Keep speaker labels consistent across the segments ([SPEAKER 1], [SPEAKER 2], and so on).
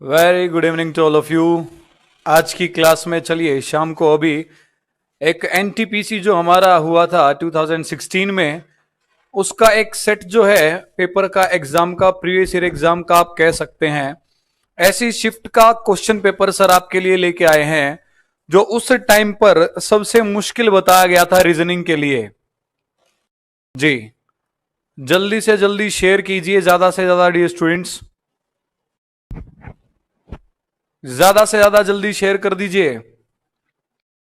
[SPEAKER 1] Very good evening to all of you. आज की class में चलिए शाम को अभी एक एनटीपीसी जो हमारा हुआ था 2016 में, उसका एक सेट जो है पेपर का, एग्जाम का, प्रीवियस ईयर एग्जाम का आप कह सकते हैं, ऐसी शिफ्ट का क्वेश्चन पेपर सर आपके लिए लेके आए हैं जो उस टाइम पर सबसे मुश्किल बताया गया था रीजनिंग के लिए। जी, जल्दी से जल्दी शेयर कीजिए, ज्यादा से ज्यादा डियर स्टूडेंट्स, ज्यादा से ज्यादा जल्दी शेयर कर दीजिए।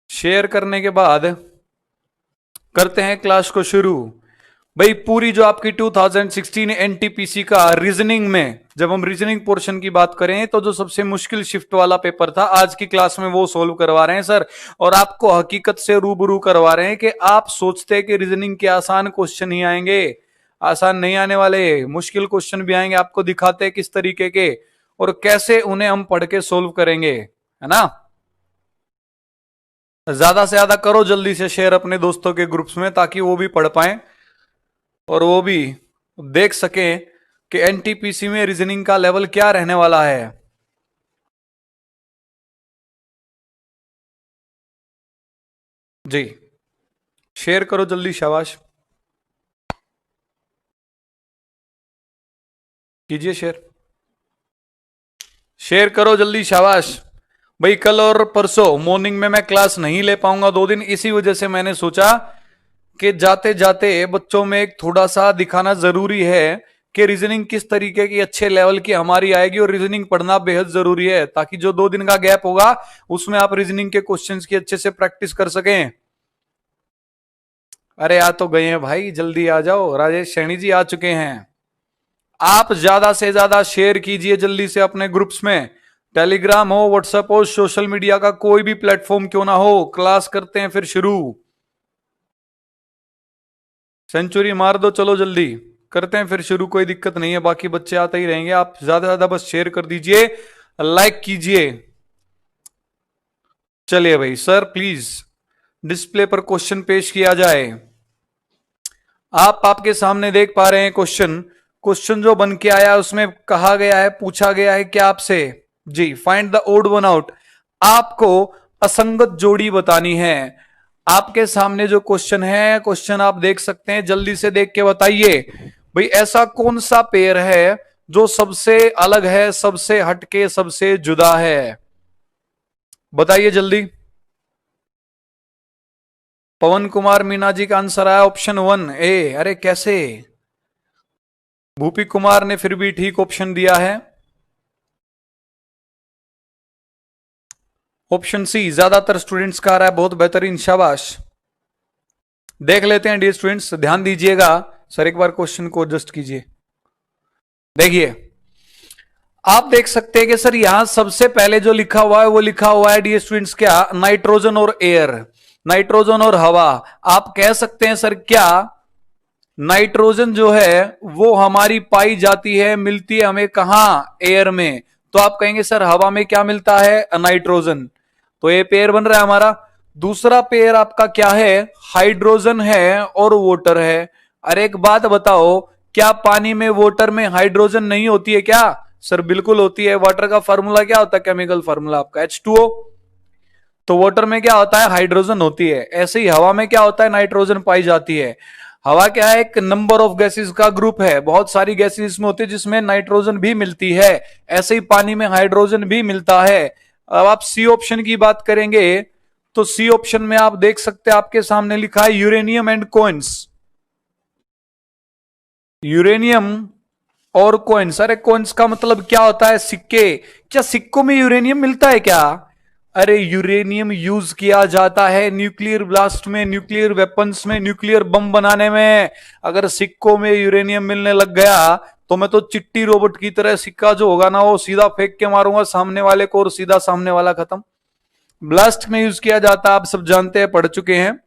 [SPEAKER 1] शेयर करने के बाद करते हैं क्लास को शुरू। भाई पूरी जो आपकी 2016 एनटीपीसी का रीजनिंग में, जब हम रीजनिंग पोर्शन की बात करें तो जो सबसे मुश्किल शिफ्ट वाला पेपर था आज की क्लास में वो सोल्व करवा रहे हैं सर। और आपको हकीकत से रूबरू करवा रहे हैं कि आप सोचते हैं कि रीजनिंग के आसान क्वेश्चन ही आएंगे, आसान नहीं आने वाले, मुश्किल क्वेश्चन भी आएंगे। आपको दिखाते हैं किस तरीके के और कैसे उन्हें हम पढ़ के सोल्व करेंगे, है ना। ज्यादा से ज्यादा करो जल्दी से शेयर अपने दोस्तों के ग्रुप्स में, ताकि वो भी पढ़ पाए और वो भी देख सके कि एनटीपीसी में रीजनिंग का लेवल क्या रहने वाला है। जी, शेयर करो जल्दी, शाबाश, कीजिए शेयर, शेयर करो जल्दी, शाबाश। भाई कल और परसों मॉर्निंग में मैं क्लास नहीं ले पाऊंगा 2 दिन, इसी वजह से मैंने सोचा कि जाते जाते बच्चों में एक थोड़ा सा दिखाना जरूरी है कि रीजनिंग किस तरीके की अच्छे लेवल की हमारी आएगी, और रीजनिंग पढ़ना बेहद जरूरी है ताकि जो 2 दिन का गैप होगा उसमें आप रीजनिंग के क्वेश्चंस की अच्छे से प्रैक्टिस कर सकें। अरे आ तो गए हैं भाई, जल्दी आ जाओ, राजेश सैनी जी आ चुके हैं। आप ज्यादा से ज्यादा शेयर कीजिए जल्दी से अपने ग्रुप्स में, टेलीग्राम हो, व्हाट्सएप हो, सोशल मीडिया का कोई भी प्लेटफॉर्म क्यों ना हो। क्लास करते हैं फिर शुरू, सेंचुरी मार दो, चलो जल्दी करते हैं फिर शुरू, कोई दिक्कत नहीं है, बाकी बच्चे आते ही रहेंगे। आप ज्यादा से ज्यादा बस शेयर कर दीजिए, लाइक कीजिए। चलिए भाई सर, प्लीज डिस्प्ले पर क्वेश्चन पेश किया जाए। आप आपके सामने देख पा रहे हैं क्वेश्चन। क्वेश्चन जो बन के आया उसमें कहा गया है, पूछा गया है क्या आपसे, जी, find the odd one out. आपको असंगत जोड़ी बतानी है। आपके सामने जो क्वेश्चन है, क्वेश्चन आप देख सकते हैं, जल्दी से देख के बताइए भाई ऐसा कौन सा पेयर है जो सबसे अलग है, सबसे हटके, सबसे जुदा है। बताइए जल्दी। पवन कुमार मीना जी का आंसर आया ऑप्शन 1 ए। अरे कैसे, भूपी कुमार ने फिर भी ठीक ऑप्शन दिया है। ऑप्शन सी ज्यादातर स्टूडेंट्स का आ रहा है, बहुत बेहतरीन, शाबाश। देख लेते हैं डियर स्टूडेंट्स, ध्यान दीजिएगा। सर एक बार क्वेश्चन को एडजस्ट कीजिए। देखिए, आप देख सकते हैं कि सर यहां सबसे पहले जो लिखा हुआ है वो लिखा हुआ है डियर स्टूडेंट्स क्या, नाइट्रोजन और एयर, नाइट्रोजन और हवा। आप कह सकते हैं सर क्या नाइट्रोजन जो है वो हमारी पाई जाती है, मिलती है हमें कहां, एयर में। तो आप कहेंगे सर हवा में क्या मिलता है, नाइट्रोजन। तो ये पेयर बन रहा है हमारा। दूसरा पेयर आपका क्या है, हाइड्रोजन है और वाटर है। अरे एक बात बताओ, क्या पानी में, वाटर में हाइड्रोजन नहीं होती है क्या। सर बिल्कुल होती है। वाटर का फार्मूला क्या होता है, केमिकल फार्मूला आपका H2O। तो वाटर में क्या होता है, हाइड्रोजन होती है। ऐसे ही हवा में क्या होता है, नाइट्रोजन पाई जाती है। हवा क्या है, एक नंबर ऑफ गैसेस का ग्रुप है, बहुत सारी गैसेस में होती है जिसमें नाइट्रोजन भी मिलती है। ऐसे ही पानी में हाइड्रोजन भी मिलता है। अब आप सी ऑप्शन की बात करेंगे तो सी ऑप्शन में आप देख सकते हैं, आपके सामने लिखा है यूरेनियम एंड कॉइन्स। यूरेनियम और कॉइन्स, अरे कॉइन्स का मतलब क्या होता है, सिक्के। क्या सिक्कों में यूरेनियम मिलता है क्या। अरे यूरेनियम यूज किया जाता है न्यूक्लियर ब्लास्ट में, न्यूक्लियर वेपन्स में, न्यूक्लियर बम बनाने में। अगर सिक्कों में यूरेनियम मिलने लग गया तो मैं तो चिट्टी रोबोट की तरह सिक्का जो होगा ना वो सीधा फेंक के मारूंगा सामने वाले को, और सीधा सामने वाला खत्म। ब्लास्ट में यूज किया जाता है, आप सब जानते हैं, पढ़ चुके हैं।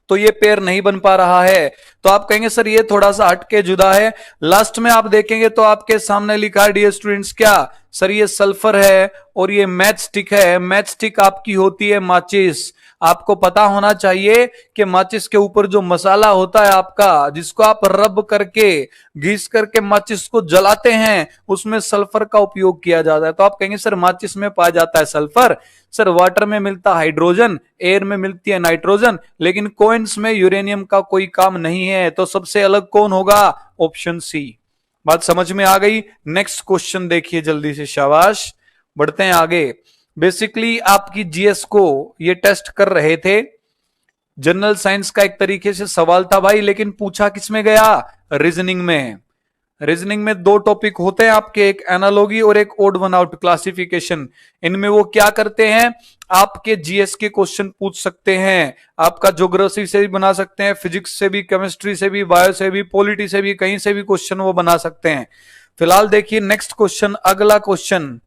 [SPEAKER 1] तो ये पेयर नहीं बन पा रहा है। तो आप कहेंगे सर ये थोड़ा सा हटके जुदा है। लास्ट में आप देखेंगे तो आपके सामने लिखा है डियर स्टूडेंट्स क्या, सर ये सल्फर है और ये मैच स्टिक है। मैच स्टिक आपकी होती है माचिस। आपको पता होना चाहिए कि माचिस के ऊपर जो मसाला होता है आपका, जिसको आप रब करके घिस करके माचिस को जलाते हैं, उसमें सल्फर का उपयोग किया जाता है। तो आप कहेंगे सर माचिस में पाया जाता है सल्फर, सर वाटर में मिलता है हाइड्रोजन, एयर में मिलती है नाइट्रोजन, लेकिन कॉइन्स में यूरेनियम का कोई काम नहीं है। तो सबसे अलग कौन होगा? Option C. बात समझ में आ गई? नेक्स्ट क्वेश्चन देखिए जल्दी से, शाबाश, बढ़ते हैं आगे। बेसिकली आपकी जीएस को ये टेस्ट कर रहे थे, जनरल साइंस का एक तरीके से सवाल था भाई, लेकिन पूछा किसमें गया? रीजनिंग में। रीजनिंग में दो टॉपिक होते हैं आपके, एक एनालॉजी और एक ओड वन आउट क्लासिफिकेशन। इनमें वो क्या करते हैं, आपके जीएस के क्वेश्चन पूछ सकते हैं, आपका ज्योग्राफी से भी बना सकते हैं, फिजिक्स से भी, केमिस्ट्री से भी, बायो से भी, पॉलिटी से भी, कहीं से भी क्वेश्चन वो बना सकते हैं। फिलहाल देखिए नेक्स्ट क्वेश्चन, अगला क्वेश्चन।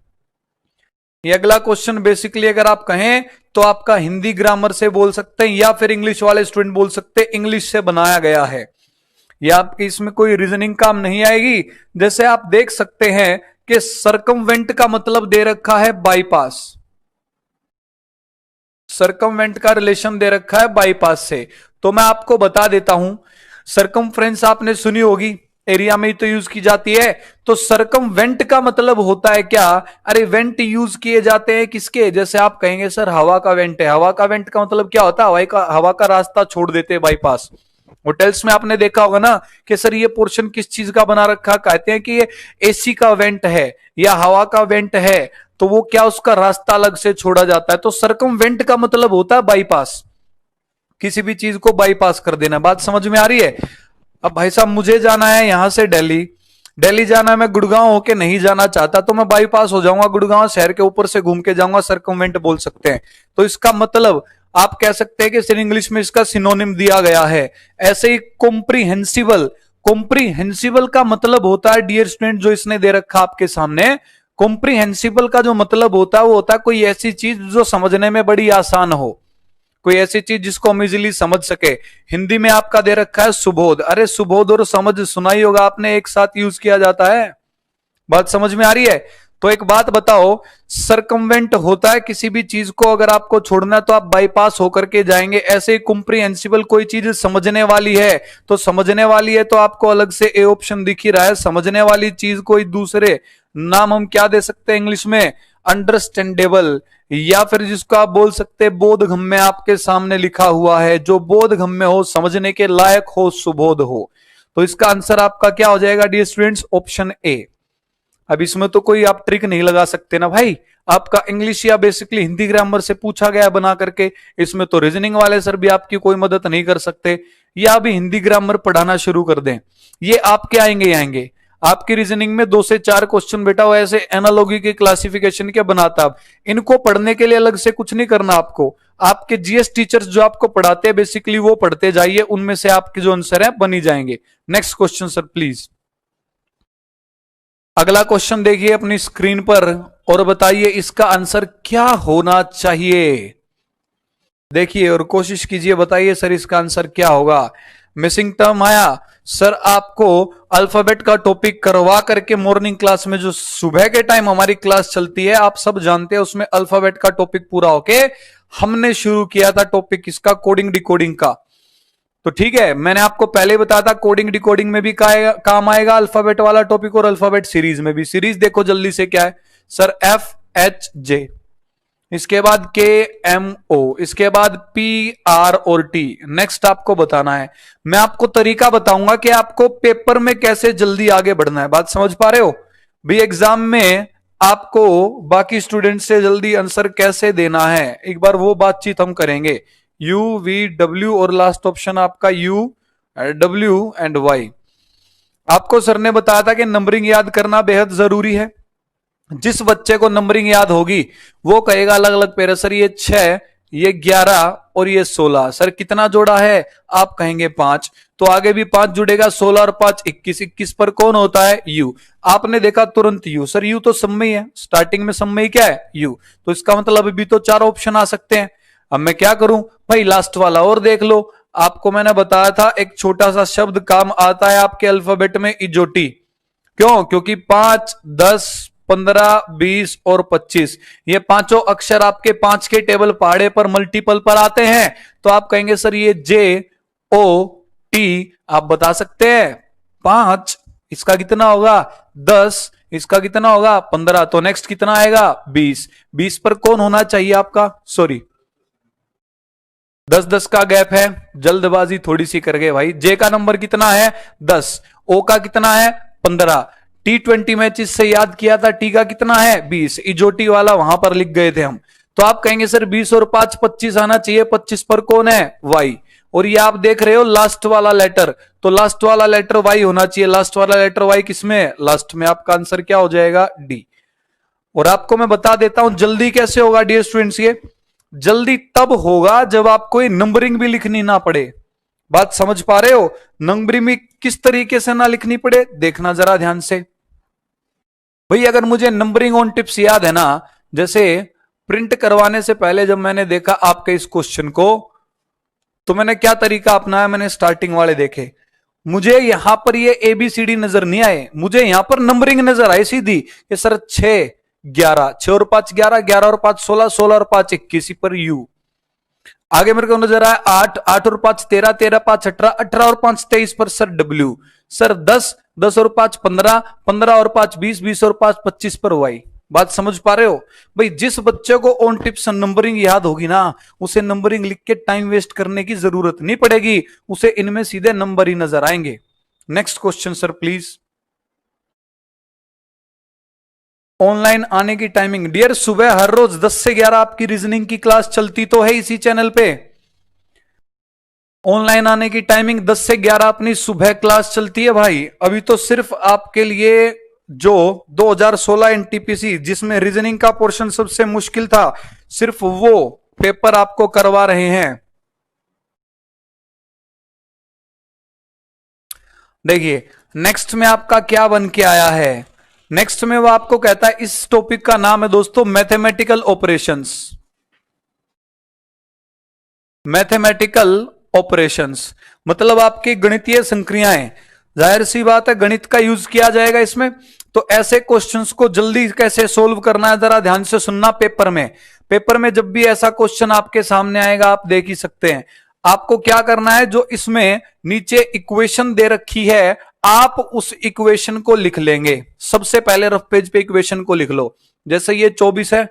[SPEAKER 1] ये अगला क्वेश्चन बेसिकली अगर आप कहें तो आपका हिंदी ग्रामर से बोल सकते हैं, या फिर इंग्लिश वाले स्टूडेंट बोल सकते हैं इंग्लिश से बनाया गया है। या आपकी इसमें कोई रीजनिंग काम नहीं आएगी। जैसे आप देख सकते हैं कि सरकमवेंट का मतलब दे रखा है बाईपास, सरकमवेंट का रिलेशन दे रखा है बाईपास से। तो मैं आपको बता देता हूं, सरकमफ्रेंस आपने सुनी होगी, एरिया में ही तो यूज की जाती है। तो सरकमवेंट का मतलब होता है क्या? अरे वेंट यूज किए जाते हैं किसके? जैसे आप कहेंगे सर हवा का वेंट है, हवा का वेंट का मतलब क्या होता है? हवा का रास्ता छोड़ देते हैं बाईपास। होटल्स में आपने देखा होगा ना कि सर ये पोर्शन किस चीज का बना रखा, कहते हैं कि ये एसी का वेंट है या हवा का वेंट है, तो वो क्या, उसका रास्ता अलग से छोड़ा जाता है। तो सरकमवेंट का मतलब होता है बाईपास, किसी भी चीज को बाईपास कर देना। बात समझ में आ रही है? अब भाई साहब मुझे जाना है यहां से दिल्ली, दिल्ली जाना है, मैं गुड़गांव होके नहीं जाना चाहता, तो मैं बाईपास हो जाऊंगा, गुड़गांव शहर के ऊपर से घूम के जाऊंगा, सरकमवेंट बोल सकते हैं। तो इसका मतलब आप कह सकते हैं कि सिर्फ इंग्लिश में इसका सिनोनिम दिया गया है। ऐसे ही कॉम्प्रीहेंसिबल, कॉम्प्रीहेंसिबल का मतलब होता है डियर स्टूडेंट, जो इसने दे रखा आपके सामने, कॉम्प्रीहेंसिबल का जो मतलब होता है वो होता है कोई ऐसी चीज जो समझने में बड़ी आसान हो, कोई ऐसी चीज जिसको हम इजीली समझ सके। हिंदी में आपका दे रखा है सुबोध, अरे सुबोध और समझ सुना ही होगा आपने, एक साथ यूज किया जाता है। बात समझ में आ रही है? तो एक बात बताओ, सरकमवेंट होता है किसी भी चीज को अगर आपको छोड़ना है तो आप बाईपास होकर के जाएंगे। ऐसे ही कॉम्प्रिहेंसिबल कोई चीज समझने वाली है, तो समझने वाली है तो आपको अलग से ए ऑप्शन दिख ही रहा है। समझने वाली चीज कोई दूसरे नाम हम क्या दे सकते हैं इंग्लिश में? अंडरस्टैंडेबल, या फिर जिसको आप बोल सकते हैं बोधगम्य। आपके सामने लिखा हुआ है, जो बोधगम्य हो, समझने के लायक हो, सुबोध हो। तो इसका आंसर आपका क्या हो जाएगा डियर स्टूडेंट्स? Option A. अब इसमें तो कोई आप ट्रिक नहीं लगा सकते ना भाई, आपका इंग्लिश या बेसिकली हिंदी ग्रामर से पूछा गया बना करके, इसमें तो रीजनिंग वाले सर भी आपकी कोई मदद नहीं कर सकते। या अभी हिंदी ग्रामर पढ़ाना शुरू कर दें, ये आपके आएंगे आएंगे। आपकी रीजनिंग में 2 से 4 क्वेश्चन बेटा वो ऐसे एनालॉजी के क्लासिफिकेशन के बनाता है। इनको पढ़ने के लिए अलग से कुछ नहीं करना आपको, आपके जीएस टीचर्स जो आपको पढ़ाते हैं बेसिकली वो पढ़ते जाइए, उनमें से आपके जो आंसर है बनी जाएंगे। Next question sir please. अगला क्वेश्चन देखिए अपनी स्क्रीन पर और बताइए इसका आंसर क्या होना चाहिए। देखिए और कोशिश कीजिए, बताइए सर इसका आंसर क्या होगा। मिसिंग टर्म आया सर, आपको अल्फाबेट का टॉपिक करवा करके मॉर्निंग क्लास में, जो सुबह के टाइम हमारी क्लास चलती है आप सब जानते हैं, उसमें अल्फाबेट का टॉपिक पूरा होके हमने शुरू किया था टॉपिक किसका? कोडिंग डिकोडिंग का। तो ठीक है, मैंने आपको पहले बताया था कोडिंग डिकोडिंग में भी काम आएगा अल्फाबेट वाला टॉपिक, और अल्फाबेट सीरीज में भी। सीरीज देखो जल्दी से क्या है सर? FHJ, इसके बाद KMO, इसके बाद PR और T। नेक्स्ट आपको बताना है, मैं आपको तरीका बताऊंगा कि आपको पेपर में कैसे जल्दी आगे बढ़ना है। बात समझ पा रहे हो भी? एग्जाम में आपको बाकी स्टूडेंट से जल्दी आंसर कैसे देना है, एक बार वो बातचीत हम करेंगे। UVW और लास्ट ऑप्शन आपका UW एंड Y। आपको सर ने बताया था कि नंबरिंग याद करना बेहद जरूरी है। जिस बच्चे को नंबरिंग याद होगी वो कहेगा अलग अलग पेरा, सर ये 6, ये 11 और ये 16, सर कितना जोड़ा है? आप कहेंगे 5, तो आगे भी 5 जुड़ेगा, 16 और 5 21, 21 पर कौन होता है? U। आपने देखा तुरंत U, सर U तो सम्मय है, स्टार्टिंग में सम्मय क्या है? U। तो इसका मतलब अभी तो 4 ऑप्शन आ सकते हैं। अब मैं क्या करूं भाई? लास्ट वाला और देख लो। आपको मैंने बताया था एक छोटा सा शब्द काम आता है आपके अल्फाबेट में, इजोटी। क्यों? क्योंकि 5, 10, 15, 20 और 25, ये पांचों अक्षर आपके 5 के टेबल पहाड़े पर मल्टीपल पर आते हैं, तो आप कहेंगे सर ये JOT, आप बता सकते हैं 5, इसका कितना होगा 10, इसका कितना होगा 15, तो नेक्स्ट कितना आएगा 20, 20 पर कौन होना चाहिए आपका, सॉरी 10-10 का गैप है, जल्दबाजी थोड़ी सी कर गए भाई। जे का नंबर कितना है 10, ओ का कितना है 15, T20 मैचेस से याद किया था, टी का कितना है 20, इजोटी वाला वहां पर लिख गए थे हम, तो आप कहेंगे सर 20 और 5 25 आना चाहिए, 25 पर कौन है वाई, और ये आप देख रहे हो लास्ट वाला लेटर, तो लास्ट वाला लेटर वाई होना चाहिए, लास्ट वाला लेटर वाई किसमें, लास्ट में, आपका आंसर क्या हो जाएगा डी। और आपको मैं बता देता हूं जल्दी कैसे होगा डियर स्टूडेंट्स, ये जल्दी तब होगा जब आपको ये नंबरिंग भी लिखनी ना पड़े, बात समझ पा रहे हो, नंबरिंग भी किस तरीके से ना लिखनी पड़े, देखना जरा ध्यान से भाई। अगर मुझे नंबरिंग ऑन टिप्स याद है ना, जैसे प्रिंट करवाने से पहले जब मैंने देखा आपके इस क्वेश्चन को, तो मैंने क्या तरीका अपनाया, मैंने स्टार्टिंग वाले देखे, मुझे यहां पर ये ABCD नजर नहीं आए, मुझे यहां पर नंबरिंग नजर आई सीधी, ये सर 6 11, 6 और 5 11, 11 और 5 16, 16 और 5 21 पर यू, आगे मेरे को नजर आया 8, 8 और 5 13, 13 5 18, 18 और 5 23 पर सर डब्ल्यू, सर 10, 10 और 5 15, 15 और 5 20, 20 और 5 25 पर वाई। बात समझ पा रहे हो भाई, जिस बच्चे को ऑन टिप्स नंबरिंग याद होगी ना, उसे नंबरिंग लिख के टाइम वेस्ट करने की जरूरत नहीं पड़ेगी, उसे इनमें सीधे नंबर ही नजर आएंगे। Next question sir please. Online आने की टाइमिंग, डियर सुबह हर रोज 10 से 11 आपकी रीजनिंग की क्लास चलती तो है इसी चैनल पे, ऑनलाइन आने की टाइमिंग 10 से 11 अपनी सुबह क्लास चलती है भाई। अभी तो सिर्फ आपके लिए जो 2016 NTPC जिसमें रीजनिंग का पोर्शन सबसे मुश्किल था, सिर्फ वो पेपर आपको करवा रहे हैं। देखिए नेक्स्ट में आपका क्या बन के आया है, नेक्स्ट में वो आपको कहता है, इस टॉपिक का नाम है दोस्तों मैथमेटिकल ऑपरेशंस, मैथमेटिकल ऑपरेशंस मतलब आपकी गणितीय संक्रियाएं, जाहिर सी बात है गणित का यूज किया जाएगा इसमें, तो ऐसे क्वेश्चंस को जल्दी कैसे सोल्व करना है जरा ध्यान से सुनना। पेपर में जब भी ऐसा क्वेश्चन आपके सामने आएगा, आप देख ही सकते हैं, आपको क्या करना है, जो इसमें नीचे इक्वेशन दे रखी है आप उस इक्वेशन को लिख लेंगे। सबसे पहले रफ पेज पे इक्वेशन को लिख लो, जैसे ये 24 है,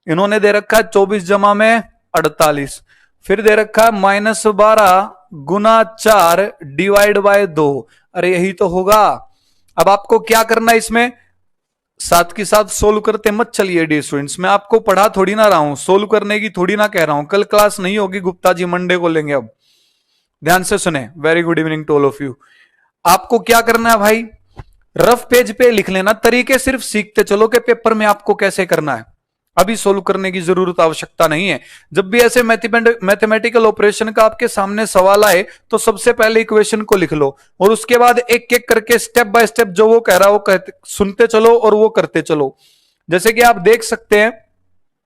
[SPEAKER 1] इन्होंने दे रखा है 24 जमा में 48, फिर दे रखा है -12 गुना 4 डिवाइड बाय 2, अरे यही तो होगा। अब आपको क्या करना है, इसमें साथ के साथ सोल्व करते मत चलिए डियर स्टूडेंट्स, मैं आपको पढ़ा थोड़ी ना रहा हूं, सोल्व करने की थोड़ी ना कह रहा हूं, कल क्लास नहीं होगी गुप्ता जी, मंडे को लेंगे। अब ध्यान से सुने, very good evening to all of you. आपको क्या करना है भाई, रफ पेज पे लिख लेना, तरीके सिर्फ सीखते चलो कि पेपर में आपको कैसे करना है, अभी सोल्व करने की जरूरत आवश्यकता नहीं है। जब भी ऐसे मैथमेटिकल ऑपरेशन का आपके सामने सवाल आए तो सबसे पहले इक्वेशन को लिख लो, और उसके बाद एक एक करके स्टेप बाय स्टेप जो वो कह रहा है वो सुनते चलो और वो करते चलो। जैसे कि आप देख सकते हैं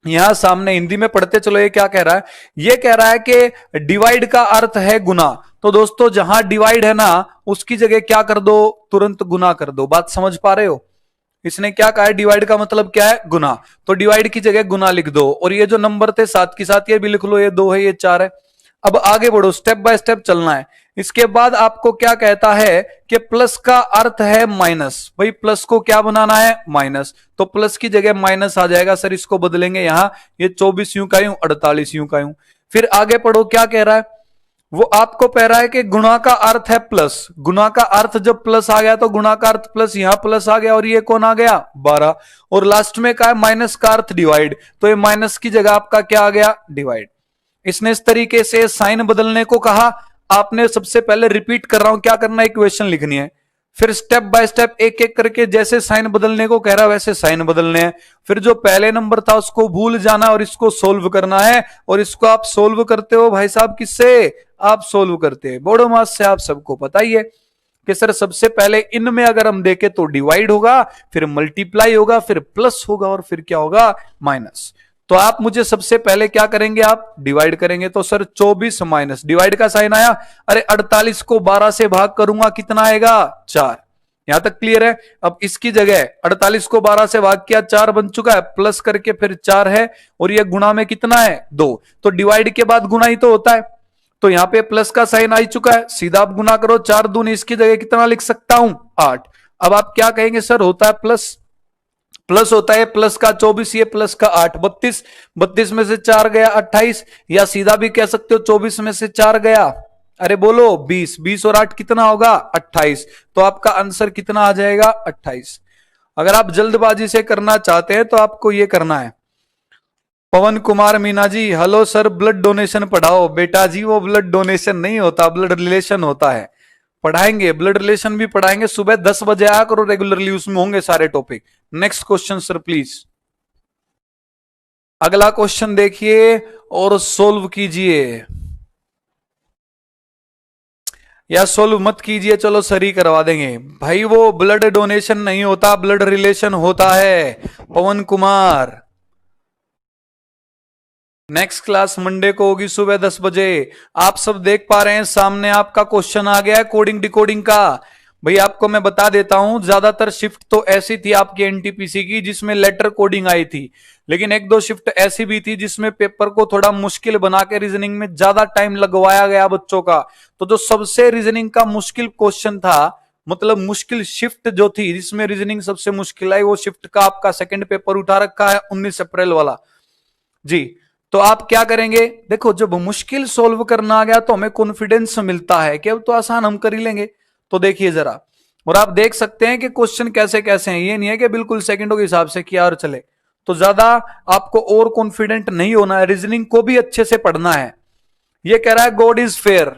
[SPEAKER 1] यहां सामने, हिंदी में पढ़ते चलो, ये क्या कह रहा है, ये कह रहा है कि डिवाइड का अर्थ है गुना, तो दोस्तों जहां डिवाइड है ना उसकी जगह क्या कर दो, तुरंत गुना कर दो। बात समझ पा रहे हो, इसने क्या कहा है, डिवाइड का मतलब क्या है गुना, तो डिवाइड की जगह गुना लिख दो, और ये जो नंबर थे साथ के साथ ये भी लिख लो, ये 2 है ये 4 है। अब आगे बढ़ो, स्टेप बाय स्टेप चलना है। इसके बाद आपको क्या कहता है कि प्लस का अर्थ है माइनस, भाई प्लस को क्या बनाना है माइनस, तो प्लस की जगह माइनस आ जाएगा, सर इसको बदलेंगे यहां, ये 24 यूं का यूं 48 यूं का यूं। फिर आगे पढ़ो क्या कह रहा है, वो आपको कह रहा है कि गुणा का अर्थ है प्लस, गुणा का अर्थ जब प्लस आ गया तो गुणा का अर्थ प्लस, यहां प्लस आ गया और ये कौन आ गया 12, और लास्ट में क्या है माइनस का अर्थ डिवाइड, तो ये माइनस की जगह आपका क्या आ गया डिवाइड। इसने इस तरीके से साइन बदलने को कहा, आपने सबसे पहले रिपीट कर रहा हूं क्या करना है, इक्वेशन लिखनी है, फिर स्टेप बाय स्टेप एक एक करके जैसे साइन बदलने को कह रहा है वैसे साइन बदलने हैं, फिर जो पहले नंबर था उसको भूल जाना और इसको सोल्व करना है, और इसको आप सोल्व करते हो भाई साहब किससे, आप सोल्व करते हैं बोर्ड मास से। आप सबको पता ही है कि सर सबसे पहले इनमें अगर हम देखें तो डिवाइड होगा, फिर मल्टीप्लाई होगा, फिर प्लस होगा, और फिर क्या होगा माइनस। तो आप मुझे सबसे पहले क्या करेंगे, आप डिवाइड करेंगे, तो सर 24 माइनस डिवाइड का साइन आया, अरे 48 को 12 से भाग करूंगा कितना आएगा 4, यहां तक क्लियर है। अब इसकी जगह 48 को 12 से भाग किया, 4 बन चुका है, प्लस करके फिर 4 है, और ये गुणा में कितना है 2, तो डिवाइड के बाद गुणा ही तो होता है, तो यहां पे प्लस का साइन आ चुका है, सीधा आप गुना करो, 4 दूनी इसकी जगह कितना लिख सकता हूं 8। अब आप क्या कहेंगे सर होता है प्लस, प्लस होता है प्लस का 24, ये प्लस का 8, 32, 32 में से 4 गया 28, या सीधा भी कह सकते हो 24 में से 4 गया, अरे बोलो 20, 20 और 8 कितना होगा 28, तो आपका आंसर कितना आ जाएगा 28। अगर आप जल्दबाजी से करना चाहते हैं तो आपको ये करना है। पवन Kumar Meena ji, hello sir, blood donation पढ़ाओ। बेटा जी वो ब्लड डोनेशन नहीं होता, ब्लड रिलेशन होता है। पढ़ाएंगे, ब्लड रिलेशन भी पढ़ाएंगे, सुबह 10 बजे आया करो रेगुलरली, उसमें होंगे सारे topic. Next question sir please. अगला क्वेश्चन देखिए और सोल्व कीजिए, या सोल्व मत कीजिए, चलो सर ही करवा देंगे। भाई वो ब्लड डोनेशन नहीं होता, ब्लड रिलेशन होता है पवन कुमार। नेक्स्ट क्लास मंडे को होगी सुबह 10 बजे। आप सब देख पा रहे हैं सामने आपका क्वेश्चन आ गया है कोडिंग डिकोडिंग का। भाई आपको मैं बता देता हूं, ज्यादातर शिफ्ट तो ऐसी थी आपकी एनटीपीसी की जिसमें लेटर कोडिंग आई थी, लेकिन एक दो शिफ्ट ऐसी भी थी जिसमें पेपर को थोड़ा मुश्किल बना के रीजनिंग में ज्यादा टाइम लगवाया गया बच्चों का। तो जो सबसे रीजनिंग का मुश्किल क्वेश्चन था, मतलब मुश्किल शिफ्ट जो थी जिसमें रीजनिंग सबसे मुश्किल आई, वो शिफ्ट का आपका सेकंड पेपर उठा रखा है 19 अप्रैल वाला जी। तो आप क्या करेंगे, देखो जब मुश्किल सोल्व करना आ गया तो हमें कॉन्फिडेंस मिलता है कि अब तो आसान हम कर ही लेंगे। तो देखिए जरा, और आप देख सकते हैं कि क्वेश्चन कैसे कैसे हैं, ये नहीं है कि बिल्कुल सेकंडों के हिसाब से किया और चले। तो ज्यादा आपको और कॉन्फिडेंट नहीं होना है, रीजनिंग को भी अच्छे से पढ़ना है। ये कह रहा है गॉड इज फेयर,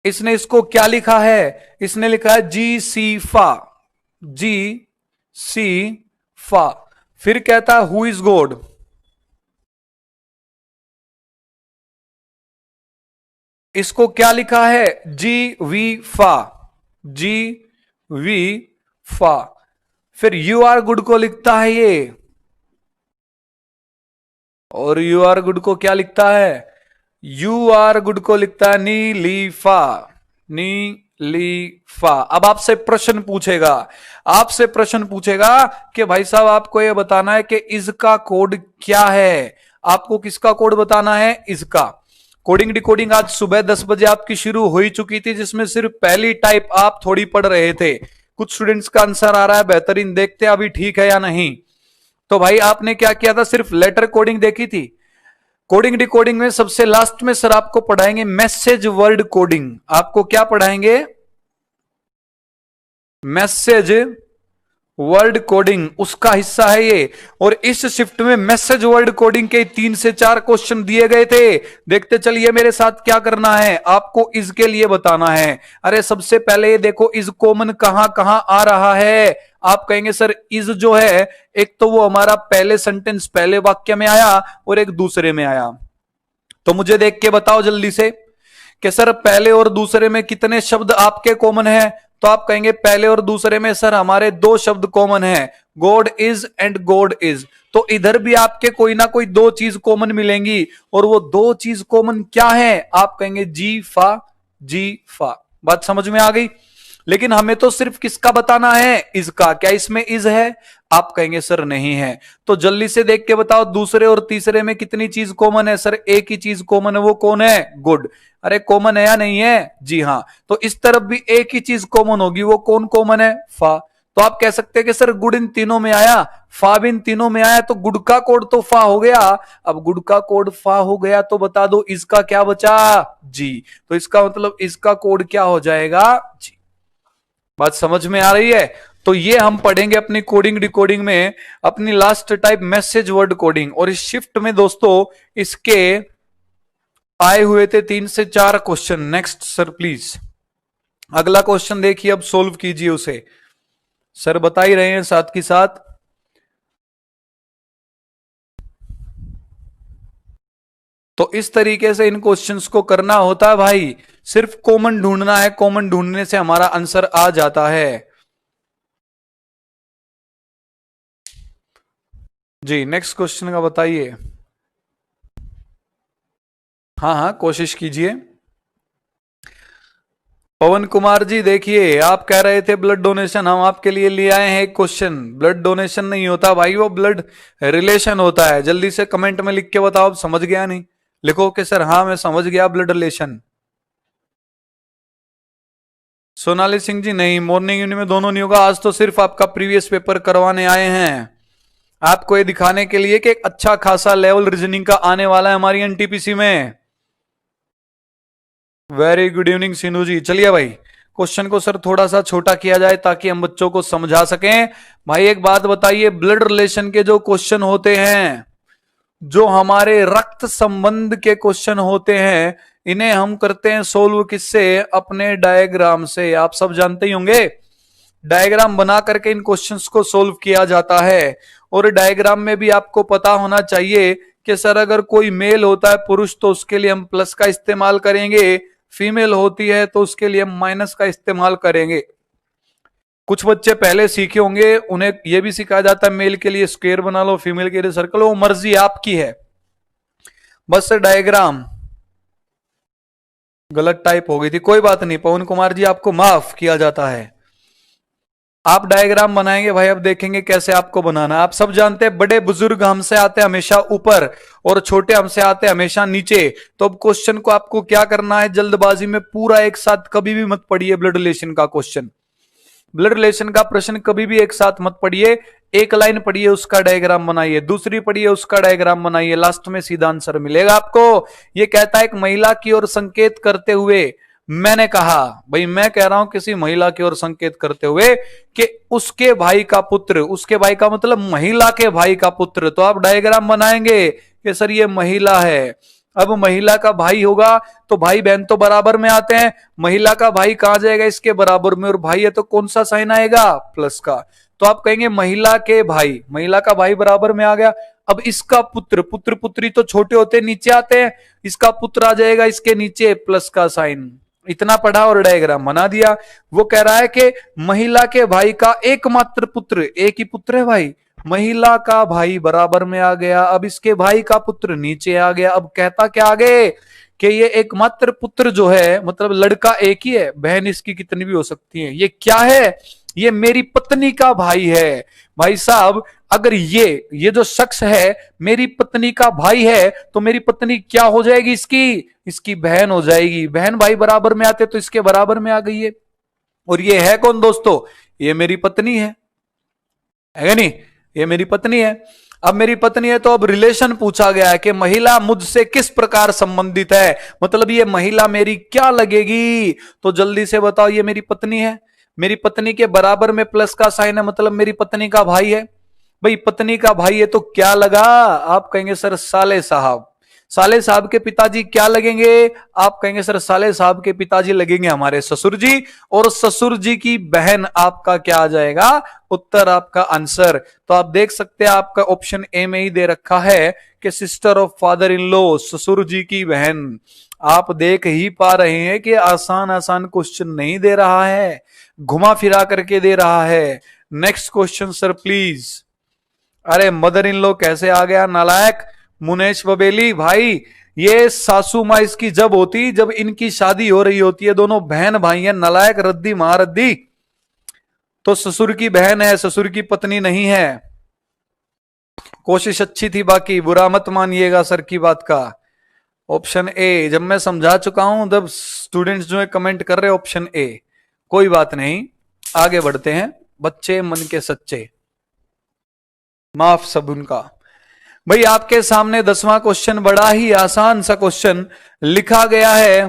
[SPEAKER 1] इसने इसको क्या लिखा है, इसने लिखा है जी सी फा, जी सी फा। फिर कहता है हु इज गॉड, इसको क्या लिखा है जी वी फा, जी वी फा। फिर यू आर गुड को लिखता है ये, और यू आर गुड को क्या लिखता है, यू आर गुड को लिखता है नी ली फा, नी ली फा। अब आपसे प्रश्न पूछेगा, आपसे प्रश्न पूछेगा कि भाई साहब आपको यह बताना है कि इसका कोड क्या है। आपको किसका कोड बताना है, इसका। कोडिंग डिकोडिंग आज सुबह 10 बजे आपकी शुरू हो ही चुकी थी, जिसमें सिर्फ पहली टाइप आप थोड़ी पढ़ रहे थे। कुछ स्टूडेंट्स का आंसर आ रहा है बेहतरीन, देखते हैं अभी ठीक है या नहीं। तो भाई आपने क्या किया था, सिर्फ लेटर कोडिंग देखी थी। कोडिंग डिकोडिंग में सबसे लास्ट में सर आपको पढ़ाएंगे मैसेज वर्ड कोडिंग। आपको क्या पढ़ाएंगे, मैसेज वर्ड कोडिंग, उसका हिस्सा है ये। और इस शिफ्ट में मैसेज वर्ड कोडिंग के 3 से 4 क्वेश्चन दिए गए थे। देखते चलिए मेरे साथ क्या करना है, आपको इज के लिए बताना है। अरे सबसे पहले ये देखो इज कॉमन कहां कहां आ रहा है। आप कहेंगे सर इज जो है, एक तो वो हमारा पहले सेंटेंस पहले वाक्य में आया और एक दूसरे में आया। तो मुझे देख के बताओ जल्दी से कि सर पहले और दूसरे में कितने शब्द आपके कॉमन है। तो आप कहेंगे पहले और दूसरे में सर हमारे 2 शब्द कॉमन है, God is and God is. तो इधर भी आपके कोई ना कोई 2 चीज कॉमन मिलेंगी, और वो 2 चीज कॉमन क्या है, आप कहेंगे जी फा, जी फा। बात समझ में आ गई। लेकिन हमें तो सिर्फ किसका बताना है, इसका। क्या इसमें इज है, आप कहेंगे सर नहीं है। तो जल्दी से देख के बताओ दूसरे और तीसरे में कितनी चीज कॉमन है। सर एक ही चीज कॉमन है, वो कौन है, गुड। अरे कॉमन है या नहीं है, जी हाँ। तो इस तरफ भी एक ही चीज कॉमन होगी, वो कौन कॉमन है, फा। तो आप कह सकते हैं कि सर गुड इन तीनों में आया, फा भी इन तीनों में आया, तो गुड का कोड तो फा हो गया। अब गुड का कोड फा हो गया तो बता दो इसका क्या बचा, जी। तो इसका मतलब इसका कोड क्या हो जाएगा, जी। बात समझ में आ रही है। तो ये हम पढ़ेंगे अपनी कोडिंग डिकोडिंग में, अपनी last type message word coding. और इस शिफ्ट में दोस्तों इसके आए हुए थे 3 से 4 क्वेश्चन। नेक्स्ट सर प्लीज, अगला क्वेश्चन देखिए, अब सोल्व कीजिए उसे। सर बता ही रहे हैं साथ के साथ। तो इस तरीके से इन क्वेश्चंस को करना होता है भाई, सिर्फ कॉमन ढूंढना है, कॉमन ढूंढने से हमारा आंसर आ जाता है। जी नेक्स्ट क्वेश्चन का बताइए। हाँ हाँ कोशिश कीजिए। पवन कुमार जी देखिए, आप कह रहे थे ब्लड डोनेशन, हम आपके लिए ले आए हैं एक क्वेश्चन। ब्लड डोनेशन नहीं होता भाई, वो ब्लड रिलेशन होता है। जल्दी से कमेंट में लिख के बताओ, आप समझ गया नहीं? लिखो कि सर हाँ मैं समझ गया ब्लड रिलेशन। सोनाली सिंह जी नहीं, मॉर्निंग यूनिट में दोनों नहीं होगा। आज तो सिर्फ आपका प्रीवियस पेपर करवाने आए हैं, आपको ये दिखाने के लिए कि एक अच्छा खासा लेवल रीजनिंग का आने वाला है हमारी एनटीपीसी में। वेरी गुड इवनिंग सिंधु जी। चलिए भाई, क्वेश्चन को सर थोड़ा सा छोटा किया जाए ताकि हम बच्चों को समझा सकें। भाई एक बात बताइए, ब्लड रिलेशन के जो क्वेश्चन होते हैं, जो हमारे रक्त संबंध के क्वेश्चन होते हैं, इन्हें हम करते हैं सोल्व किससे? अपने डायग्राम से। आप सब जानते ही होंगे, डायग्राम बना करके इन क्वेश्चंस को सोल्व किया जाता है। और डायग्राम में भी आपको पता होना चाहिए कि सर अगर कोई मेल होता है पुरुष तो उसके लिए हम प्लस का इस्तेमाल करेंगे, फीमेल होती है तो उसके लिए हम माइनस का इस्तेमाल करेंगे। कुछ बच्चे पहले सीखे होंगे, उन्हें यह भी सिखाया जाता है मेल के लिए स्क्वायर बना लो, फीमेल के लिए सर्कल। वो मर्जी आपकी है। बस डायग्राम गलत टाइप हो गई थी, कोई बात नहीं पवन कुमार जी, आपको माफ किया जाता है। आप डायग्राम बनाएंगे भाई, अब देखेंगे कैसे आपको बनाना। आप सब जानते हैं बड़े बुजुर्ग हमसे आते हैं हमेशा ऊपर और छोटे हमसे आते हैं हमेशा नीचे। तो अब क्वेश्चन को आपको क्या करना है, जल्दबाजी में पूरा एक साथ कभी भी मत पढ़िए ब्लड रिलेशन का क्वेश्चन। ब्लड रिलेशन का प्रश्न कभी भी एक साथ मत पढ़िए। एक लाइन पढ़िए, उसका डायग्राम बनाइए, दूसरी पढ़िए, उसका डायग्राम बनाइए, लास्ट में सीधा आंसर मिलेगा आपको। ये कहता है एक महिला की ओर संकेत करते हुए, मैंने कहा, भाई मैं कह रहा हूं किसी महिला की ओर संकेत करते हुए कि उसके भाई का पुत्र, उसके भाई का मतलब महिला के भाई का पुत्र। तो आप डायग्राम बनाएंगे कि सर ये महिला है। अब महिला का भाई होगा तो भाई बहन तो बराबर में आते हैं, महिला का भाई कहां जाएगा? इसके बराबर में। और भाई है तो कौन सा साइन आएगा? प्लस का। तो आप कहेंगे महिला के भाई, महिला का भाई बराबर में आ गया। अब इसका पुत्र, पुत्र पुत्री तो छोटे होते नीचे आते हैं, इसका पुत्र आ जाएगा इसके नीचे, प्लस का साइन। इतना पढ़ा और डायग्राम बना दिया। वो कह रहा है कि महिला के भाई का एकमात्र पुत्र, एक ही पुत्र है भाई, महिला का भाई बराबर में आ गया। अब इसके भाई का पुत्र नीचे आ गया। अब कहता क्या आगे कि ये एकमात्र पुत्र जो है, मतलब लड़का एक ही है, बहन इसकी कितनी भी हो सकती है। ये क्या है? ये मेरी पत्नी का भाई है। भाई साहब, अगर ये जो शख्स है मेरी पत्नी का भाई है तो मेरी पत्नी क्या हो जाएगी? इसकी बहन हो जाएगी। बहन भाई बराबर में आते तो इसके बराबर में आ गई है। और ये है कौन दोस्तों? ये मेरी पत्नी है नहीं? ये मेरी पत्नी है। अब मेरी पत्नी है तो अब रिलेशन पूछा गया है कि महिला मुझसे किस प्रकार संबंधित है, मतलब ये महिला मेरी क्या लगेगी? तो जल्दी से बताओ, ये मेरी पत्नी है, मेरी पत्नी के बराबर में प्लस का साइन है, मतलब मेरी पत्नी का भाई है। भाई पत्नी का भाई है तो क्या लगा? आप कहेंगे सर साले साहब। साले साहब के पिताजी क्या लगेंगे? आप कहेंगे सर साले साहब के पिताजी लगेंगे हमारे ससुर जी, और ससुर जी की बहन आपका क्या आ जाएगा? उत्तर आपका आंसर। तो आप देख सकते हैं आपका ऑप्शन ए में ही दे रखा है कि sister of father in law, ससुर जी की बहन। आप देख ही पा रहे हैं कि आसान आसान क्वेश्चन नहीं दे रहा है, घुमा फिरा करके दे रहा है। Next question sir please. अरे मदर इन लॉ कैसे आ गया नालायक मुनेश बबेली भाई। ये सासू माँ इसकी जब होती जब इनकी शादी हो रही होती है, दोनों बहन भाई हैं, नालायक रद्दी महारद्दी। तो ससुर की बहन है, ससुर की पत्नी नहीं है। कोशिश अच्छी थी, बाकी बुरा मत मानिएगा सर की बात का। ऑप्शन ए, जब मैं समझा चुका हूं तब स्टूडेंट्स जो है कमेंट कर रहे ऑप्शन ए। कोई बात नहीं, आगे बढ़ते हैं। बच्चे मन के सच्चे, माफ सब उनका। भाई आपके सामने 10वां क्वेश्चन, बड़ा ही आसान सा क्वेश्चन लिखा गया है।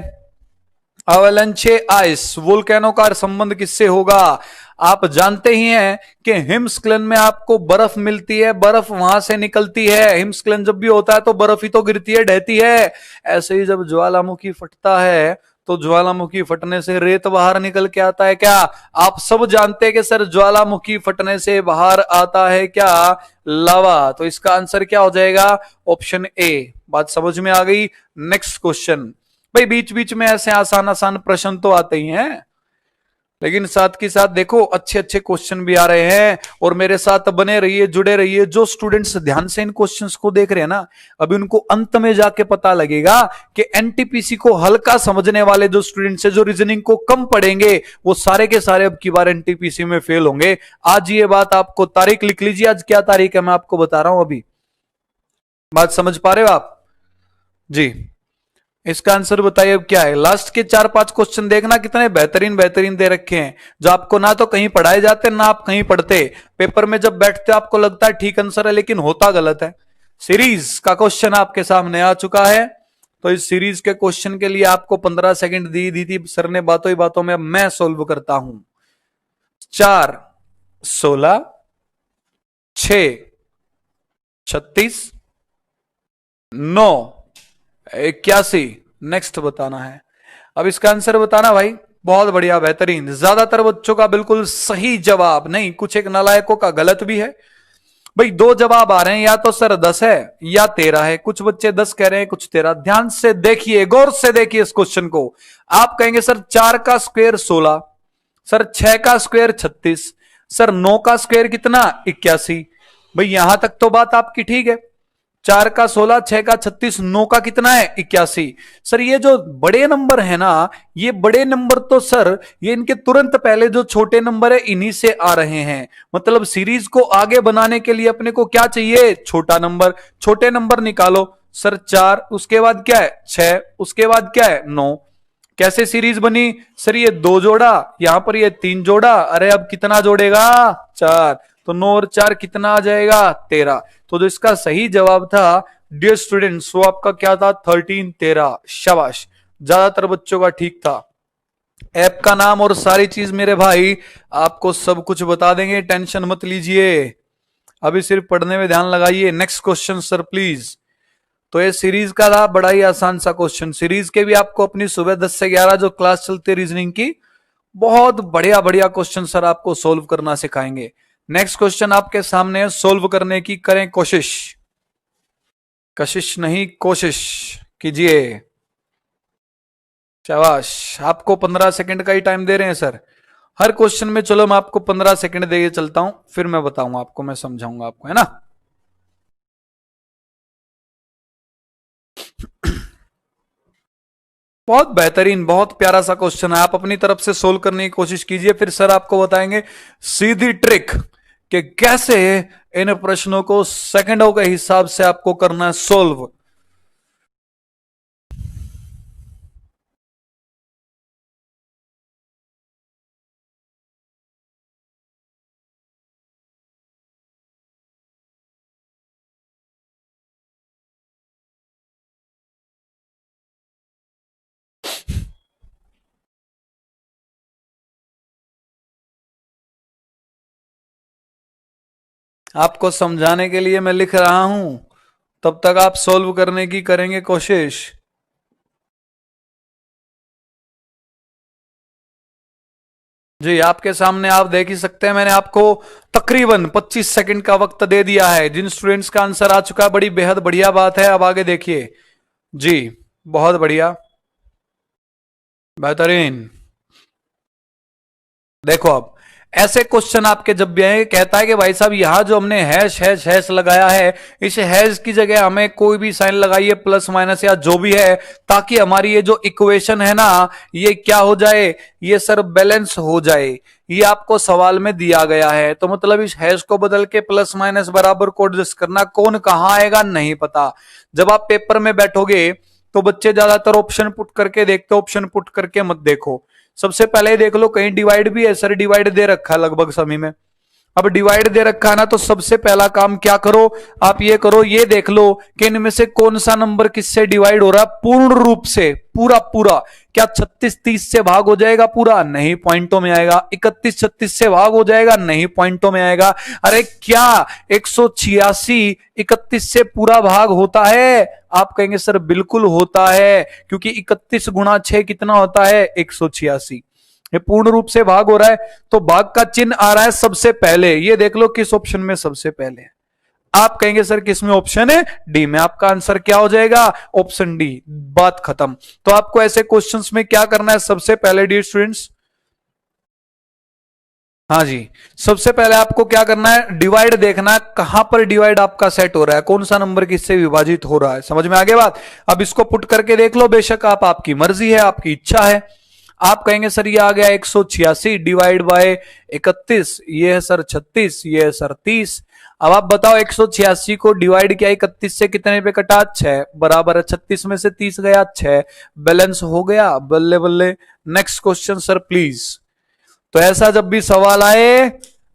[SPEAKER 1] अवलंचे आइस, वोल्केनो का संबंध किससे होगा? आप जानते ही हैं कि हिमस्खलन में आपको बर्फ मिलती है, बर्फ वहां से निकलती है। हिमस्खलन जब भी होता है तो बर्फ ही तो गिरती है, ढहती है। ऐसे ही जब ज्वालामुखी फटता है तो ज्वालामुखी फटने से रेत बाहर निकल के आता है क्या? आप सब जानते हैं कि सर ज्वालामुखी फटने से बाहर आता है क्या? लावा। तो इसका आंसर क्या हो जाएगा? Option A. बात समझ में आ गई? Next question. भाई बीच बीच में ऐसे आसान आसान प्रश्न तो आते ही हैं। लेकिन साथ के साथ देखो अच्छे अच्छे क्वेश्चन भी आ रहे हैं, और मेरे साथ बने रहिए, जुड़े रहिए। जो स्टूडेंट्स ध्यान से इन क्वेश्चंस को देख रहे हैं ना, अभी उनको अंत में जाके पता लगेगा कि एनटीपीसी को हल्का समझने वाले जो स्टूडेंट्स है, जो रीजनिंग को कम पढ़ेंगे, वो सारे के सारे अब की बार एनटीपीसी में फेल होंगे। आज ये बात आपको, तारीख लिख लीजिए, आज क्या तारीख है मैं आपको बता रहा हूं अभी। बात समझ पा रहे हो आप जी? इसका आंसर बताइए अब क्या है। लास्ट के 4-5 क्वेश्चन देखना कितने बेहतरीन बेहतरीन दे रखे हैं, जो आपको ना तो कहीं पढ़ाए जाते ना आप कहीं पढ़ते। पेपर में जब बैठते आपको लगता है ठीक आंसर है, लेकिन होता गलत है। सीरीज का क्वेश्चन आपके सामने आ चुका है। तो इस सीरीज के क्वेश्चन के लिए आपको 15 सेकंड दी थी सर ने बातों ही बातों में। अब मैं सोल्व करता हूं। 4, 16, 6, 36, 9, 81। नेक्स्ट बताना है। अब इसका आंसर बताना भाई। बहुत बढ़िया, बेहतरीन। ज्यादातर बच्चों का बिल्कुल सही जवाब नहीं, कुछ एक नालायकों का गलत भी है। भाई दो जवाब आ रहे हैं, या तो सर 10 है या 13 है। कुछ बच्चे 10 कह रहे हैं, कुछ 13। ध्यान से देखिए, गौर से देखिए इस क्वेश्चन को। आप कहेंगे सर 4 का स्क्वायर 16, सर 6 का स्क्वायर 36, सर 9 का स्क्वायर कितना 81। भाई यहां तक तो बात आपकी ठीक है। 4 का 16, 6 का 36, 9 का कितना है 81। सर ये जो बड़े नंबर है ना, ये बड़े नंबर तो सर ये इनके तुरंत पहले जो छोटे नंबर है इन्हीं से आ रहे हैं। मतलब सीरीज को आगे बनाने के लिए अपने को क्या चाहिए, छोटा नंबर। छोटे नंबर निकालो सर 4, उसके बाद क्या है 6, उसके बाद क्या है 9। कैसे सीरीज बनी सर, ये 2 जोड़ा, यहां पर ये 3 जोड़ा, अरे अब कितना जोड़ेगा 4, तो 9 और 4 कितना आ जाएगा 13। तो जो इसका सही जवाब था डियर स्टूडेंट्स, वो आपका क्या था 13, 13। शाबाश, ज्यादातर बच्चों का ठीक था। ऐप का नाम और सारी चीज मेरे भाई आपको सब कुछ बता देंगे, टेंशन मत लीजिए। अभी सिर्फ पढ़ने में ध्यान लगाइए। Next question sir please. तो ये सीरीज का था, बड़ा ही आसान सा क्वेश्चन। सीरीज के भी आपको अपनी सुबह 10 से 11 जो क्लास चलती है रीजनिंग की, बहुत बढ़िया बढ़िया क्वेश्चन सर आपको सोल्व करना सिखाएंगे। नेक्स्ट क्वेश्चन आपके सामने है, सोल्व करने की करें कोशिश। कशिश नहीं, कोशिश कीजिए। शाबाश, आपको 15 सेकंड का ही टाइम दे रहे हैं सर हर क्वेश्चन में। चलो मैं आपको 15 सेकंड दे चलता हूं, फिर मैं बताऊंगा आपको, मैं समझाऊंगा आपको, है ना। बहुत बेहतरीन, बहुत प्यारा सा क्वेश्चन है। आप अपनी तरफ से सोल्व करने की कोशिश कीजिए, फिर सर आपको बताएंगे सीधी ट्रिक कि कैसे इन प्रश्नों को सेकंडों के हिसाब से आपको करना है सोल्व। आपको समझाने के लिए मैं लिख रहा हूं, तब तक आप सोल्व करने की करेंगे कोशिश। जी आपके सामने आप देख ही सकते हैं, मैंने आपको तकरीबन 25 सेकंड का वक्त दे दिया है। जिन स्टूडेंट्स का आंसर आ चुका है, बड़ी बेहद बढ़िया बात है। अब आगे देखिए जी, बहुत बढ़िया, बेहतरीन। देखो अब ऐसे क्वेश्चन आपके जब भी आए, कहता है कि भाई साहब यहां जो हमने हैश हैश हैश लगाया है, इस हैश की जगह हमें कोई भी साइन लगाइए, प्लस माइनस या जो भी है, ताकि हमारी ये जो इक्वेशन है ना, ये क्या हो जाए, ये सर बैलेंस हो जाए। ये आपको सवाल में दिया गया है। तो मतलब इस हैश को बदल के प्लस माइनस बराबर को एडजस्ट करना, कौन कहां आएगा नहीं पता। जब आप पेपर में बैठोगे तो बच्चे ज्यादातर ऑप्शन पुट करके देखते, ऑप्शन पुट करके मत देखो। सबसे पहले देख लो कहीं डिवाइड भी है, सर डिवाइड दे रखा है लगभग सभी में। अब डिवाइड दे रखा है ना, तो सबसे पहला काम क्या करो, आप ये करो, ये देख लो कि इनमें से कौन सा नंबर किससे डिवाइड हो रहा है पूर्ण रूप से, पूरा पूरा। क्या 36 30 से भाग हो जाएगा पूरा, नहीं, पॉइंटों में आएगा। 31 36 से भाग हो जाएगा, नहीं, पॉइंटों में आएगा। अरे क्या 186 31 से पूरा भाग होता है? आप कहेंगे सर बिल्कुल होता है, क्योंकि 31 गुणा 6 कितना होता है 186। ये पूर्ण रूप से भाग हो रहा है, तो भाग का चिन्ह आ रहा है सबसे पहले। ये देख लो किस ऑप्शन में सबसे पहले है। आप कहेंगे सर किसमें ऑप्शन है डी में, आपका आंसर क्या हो जाएगा ऑप्शन डी, बात खत्म। तो आपको ऐसे क्वेश्चंस में क्या करना है सबसे पहले डियर स्टूडेंट्स, हाँ जी, सबसे पहले आपको क्या करना है, डिवाइड देखना है, कहां पर डिवाइड आपका सेट हो रहा है, कौन सा नंबर किससे विभाजित हो रहा है। समझ में आगे बात। अब इसको पुट करके देख लो, बेशक आप, आपकी मर्जी है, आपकी इच्छा है। आप कहेंगे सर ये आ गया 186 डिवाइड बाय 31, ये है सर 36, ये है सर 30। अब आप बताओ 186 को डिवाइड किया 31 से, कितने पे कटा, 6, बराबर है 36 में से 30 गया 6, बैलेंस हो गया, बल्ले बल्ले। Next question sir please. तो ऐसा जब भी सवाल आए,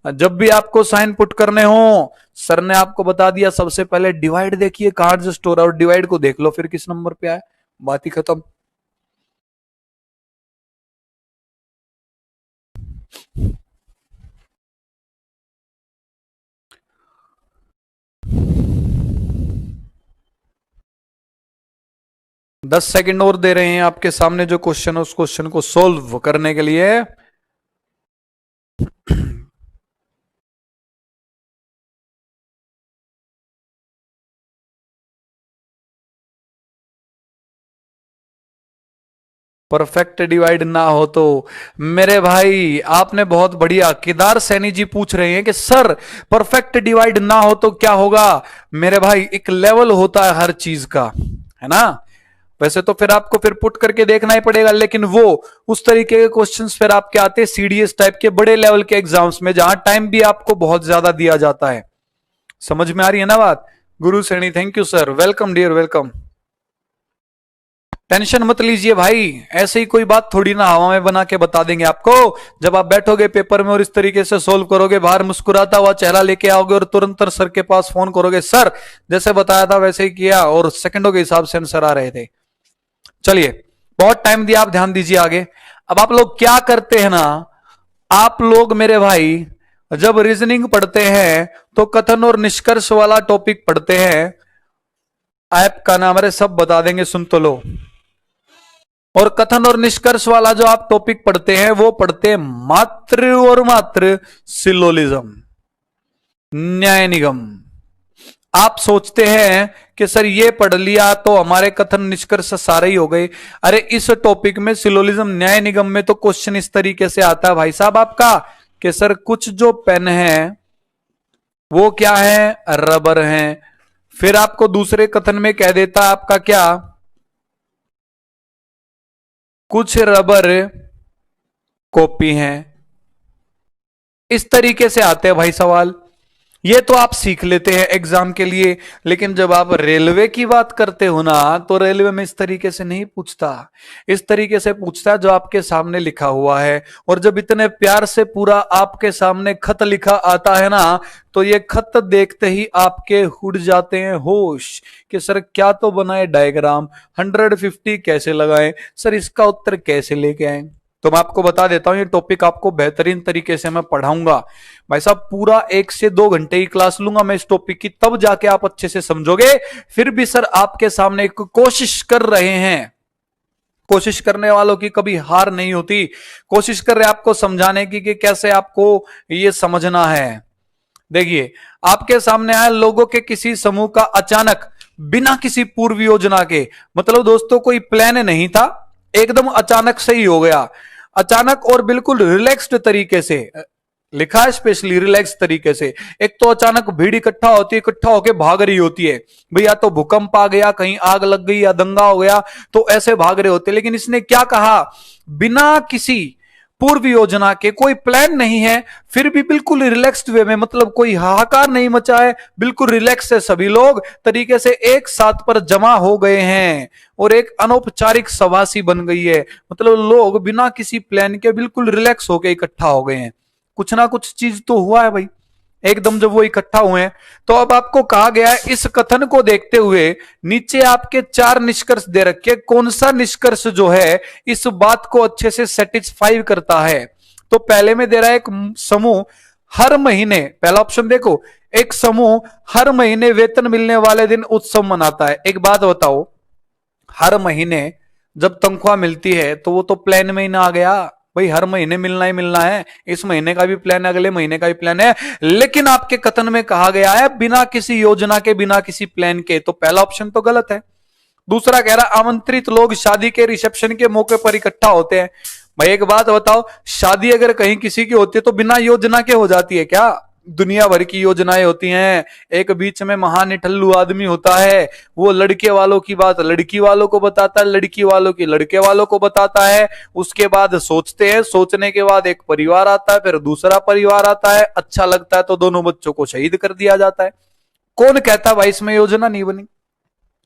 [SPEAKER 1] जब भी आपको साइन पुट करने हो, सर ने आपको बता दिया सबसे पहले डिवाइड देखिए कहां एडजस्ट हो रहा है, और डिवाइड को देख लो फिर किस नंबर पे आए, बात ही खत्म। दस सेकंड और दे रहे हैं आपके सामने, जो क्वेश्चन है उस क्वेश्चन को सोल्व करने के लिए। परफेक्ट डिवाइड ना हो तो, मेरे भाई आपने बहुत बढ़िया, केदार सैनी जी पूछ रहे हैं कि सर परफेक्ट डिवाइड ना हो तो क्या होगा। मेरे भाई एक लेवल होता है हर चीज का, है ना। वैसे तो फिर आपको फिर पुट करके देखना ही पड़ेगा, लेकिन वो उस तरीके के क्वेश्चंस फिर आपके आते हैं सीडीएस टाइप के बड़े लेवल के एग्जाम्स में, जहां टाइम भी आपको बहुत ज्यादा दिया जाता है। समझ में आ रही है ना बात। Guru Saini thank you sir, welcome dear welcome. Tension मत लीजिए भाई, ऐसे ही कोई बात थोड़ी ना हवा में बना के बता देंगे आपको। जब आप बैठोगे पेपर में और इस तरीके से सोल्व करोगे, बाहर मुस्कुराता हुआ चेहरा लेके आओगे और तुरंत सर के पास फोन करोगे, सर जैसे बताया था वैसे ही किया, और सेकंडों के हिसाब से आंसर आ रहे थे। चलिए, बहुत टाइम दिया, आप ध्यान दीजिए आगे। अब आप लोग क्या करते हैं ना, आप लोग मेरे भाई जब रीजनिंग पढ़ते हैं तो कथन और निष्कर्ष वाला टॉपिक पढ़ते हैं। ऐप का नाम अरे सब बता देंगे, सुन तो लो। और कथन और निष्कर्ष वाला जो आप टॉपिक पढ़ते हैं वो पढ़ते हैं मात्र और मात्र सिलोलिज्म, न्याय निगम। आप सोचते हैं कि सर ये पढ़ लिया तो हमारे कथन निष्कर्ष सारे ही हो गए। अरे इस टॉपिक में सिलोलिज्म न्याय निगम में तो क्वेश्चन इस तरीके से आता है भाई साहब आपका, कि सर कुछ जो पेन है वो क्या है, रबर है। फिर आपको दूसरे कथन में कह देता है आपका क्या, कुछ रबर कॉपी हैं। इस तरीके से आते हैं भाई सवाल। ये तो आप सीख लेते हैं एग्जाम के लिए, लेकिन जब आप रेलवे की बात करते हो ना, तो रेलवे में इस तरीके से नहीं पूछता। इस तरीके से पूछता है जो आपके सामने लिखा हुआ है। और जब इतने प्यार से पूरा आपके सामने खत लिखा आता है ना, तो ये खत देखते ही आपके उड़ जाते हैं होश कि सर क्या तो बनाए डायग्राम, 150 कैसे लगाएं, सर इसका उत्तर कैसे लेके आए। तो मैं आपको बता देता हूं, ये टॉपिक आपको बेहतरीन तरीके से मैं पढ़ाऊंगा भाई साहब। पूरा 1 से 2 घंटे की क्लास लूंगा मैं इस टॉपिक की, तब जाके आप अच्छे से समझोगे। फिर भी सर आपके सामने एक कोशिश कर रहे हैं, कोशिश करने वालों की कभी हार नहीं होती। कोशिश कर रहे हैं आपको समझाने की कि कैसे आपको ये समझना है। देखिए, आपके सामने आया लोगों के किसी समूह का अचानक बिना किसी पूर्व योजना के, मतलब दोस्तों कोई प्लान नहीं था, एकदम अचानक से ही हो गया। अचानक और बिल्कुल रिलैक्स्ड तरीके से लिखा है, स्पेशली रिलैक्स तरीके से। एक तो अचानक भीड़ इकट्ठा होती है, इकट्ठा होकर भाग रही होती है भाई, या तो भूकंप आ गया, कहीं आग लग गई या दंगा हो गया, तो ऐसे भाग रहे होते। लेकिन इसने क्या कहा, बिना किसी पूर्व योजना के, कोई प्लान नहीं है, फिर भी बिल्कुल रिलैक्स्ड वे में, मतलब कोई हाहाकार नहीं मचा है, बिल्कुल रिलैक्स है, सभी लोग तरीके से एक साथ पर जमा हो गए हैं और एक अनौपचारिक सभा सी बन गई है। मतलब लोग बिना किसी प्लान के बिल्कुल रिलैक्स होकर इकट्ठा हो गए हैं। कुछ ना कुछ चीज तो हुआ है भाई एकदम जब वो इकट्ठा हुए हैं। तो अब आपको कहा गया है इस कथन को देखते हुए नीचे आपके 4 निष्कर्ष दे रखे, कौन सा निष्कर्ष जो है इस बात को अच्छे से सेटिस्फाई करता है। तो पहले में दे रहा है एक समूह हर महीने, पहला ऑप्शन देखो, एक समूह हर महीने वेतन मिलने वाले दिन उत्सव मनाता है। एक बात बताओ, हर महीने जब तनख्वाह मिलती है तो वो तो प्लान में ही ना आ गया भाई, हर महीने मिलना ही मिलना है, इस महीने का भी प्लान है, अगले महीने का भी प्लान है। लेकिन आपके कथन में कहा गया है बिना किसी योजना के, बिना किसी प्लान के, तो पहला ऑप्शन तो गलत है। दूसरा कह रहा आमंत्रित लोग शादी के रिसेप्शन के मौके पर इकट्ठा होते हैं। भाई एक बात बताओ, शादी अगर कहीं किसी की होती है तो बिना योजना के हो जाती है क्या? दुनिया भर की योजनाएं होती हैं। एक बीच में महानिठल्लू आदमी होता है, वो लड़के वालों की बात लड़की वालों को बताता है, लड़की वालों की लड़के वालों को बताता है। उसके बाद सोचते हैं, सोचने के बाद एक परिवार आता है, फिर दूसरा परिवार आता है, अच्छा लगता है तो दोनों बच्चों को शहीद कर दिया जाता है। कौन कहता भाई इसमें योजना नहीं बनी?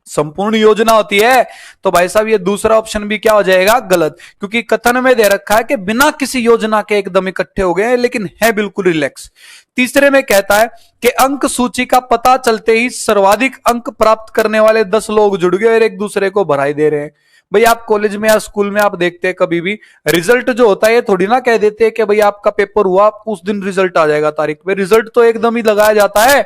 [SPEAKER 1] संपूर्ण योजना होती है। तो भाई साहब ये दूसरा ऑप्शन भी क्या हो जाएगा? गलत, क्योंकि कथन में दे रखा है कि बिना किसी योजना के एकदम इकट्ठे हो गए, लेकिन है बिल्कुल रिलैक्स। तीसरे में कहता है कि अंक सूची का पता चलते ही सर्वाधिक अंक प्राप्त करने वाले 10 लोग जुड़ गए और एक दूसरे को बधाई दे रहे हैं। भाई आप कॉलेज में या स्कूल में आप देखते हैं कभी भी रिजल्ट जो होता है, ये थोड़ी ना कह देते हैं कि भाई आपका पेपर हुआ उस दिन रिजल्ट आ जाएगा तारीख पे। रिजल्ट तो एकदम ही लगाया जाता है।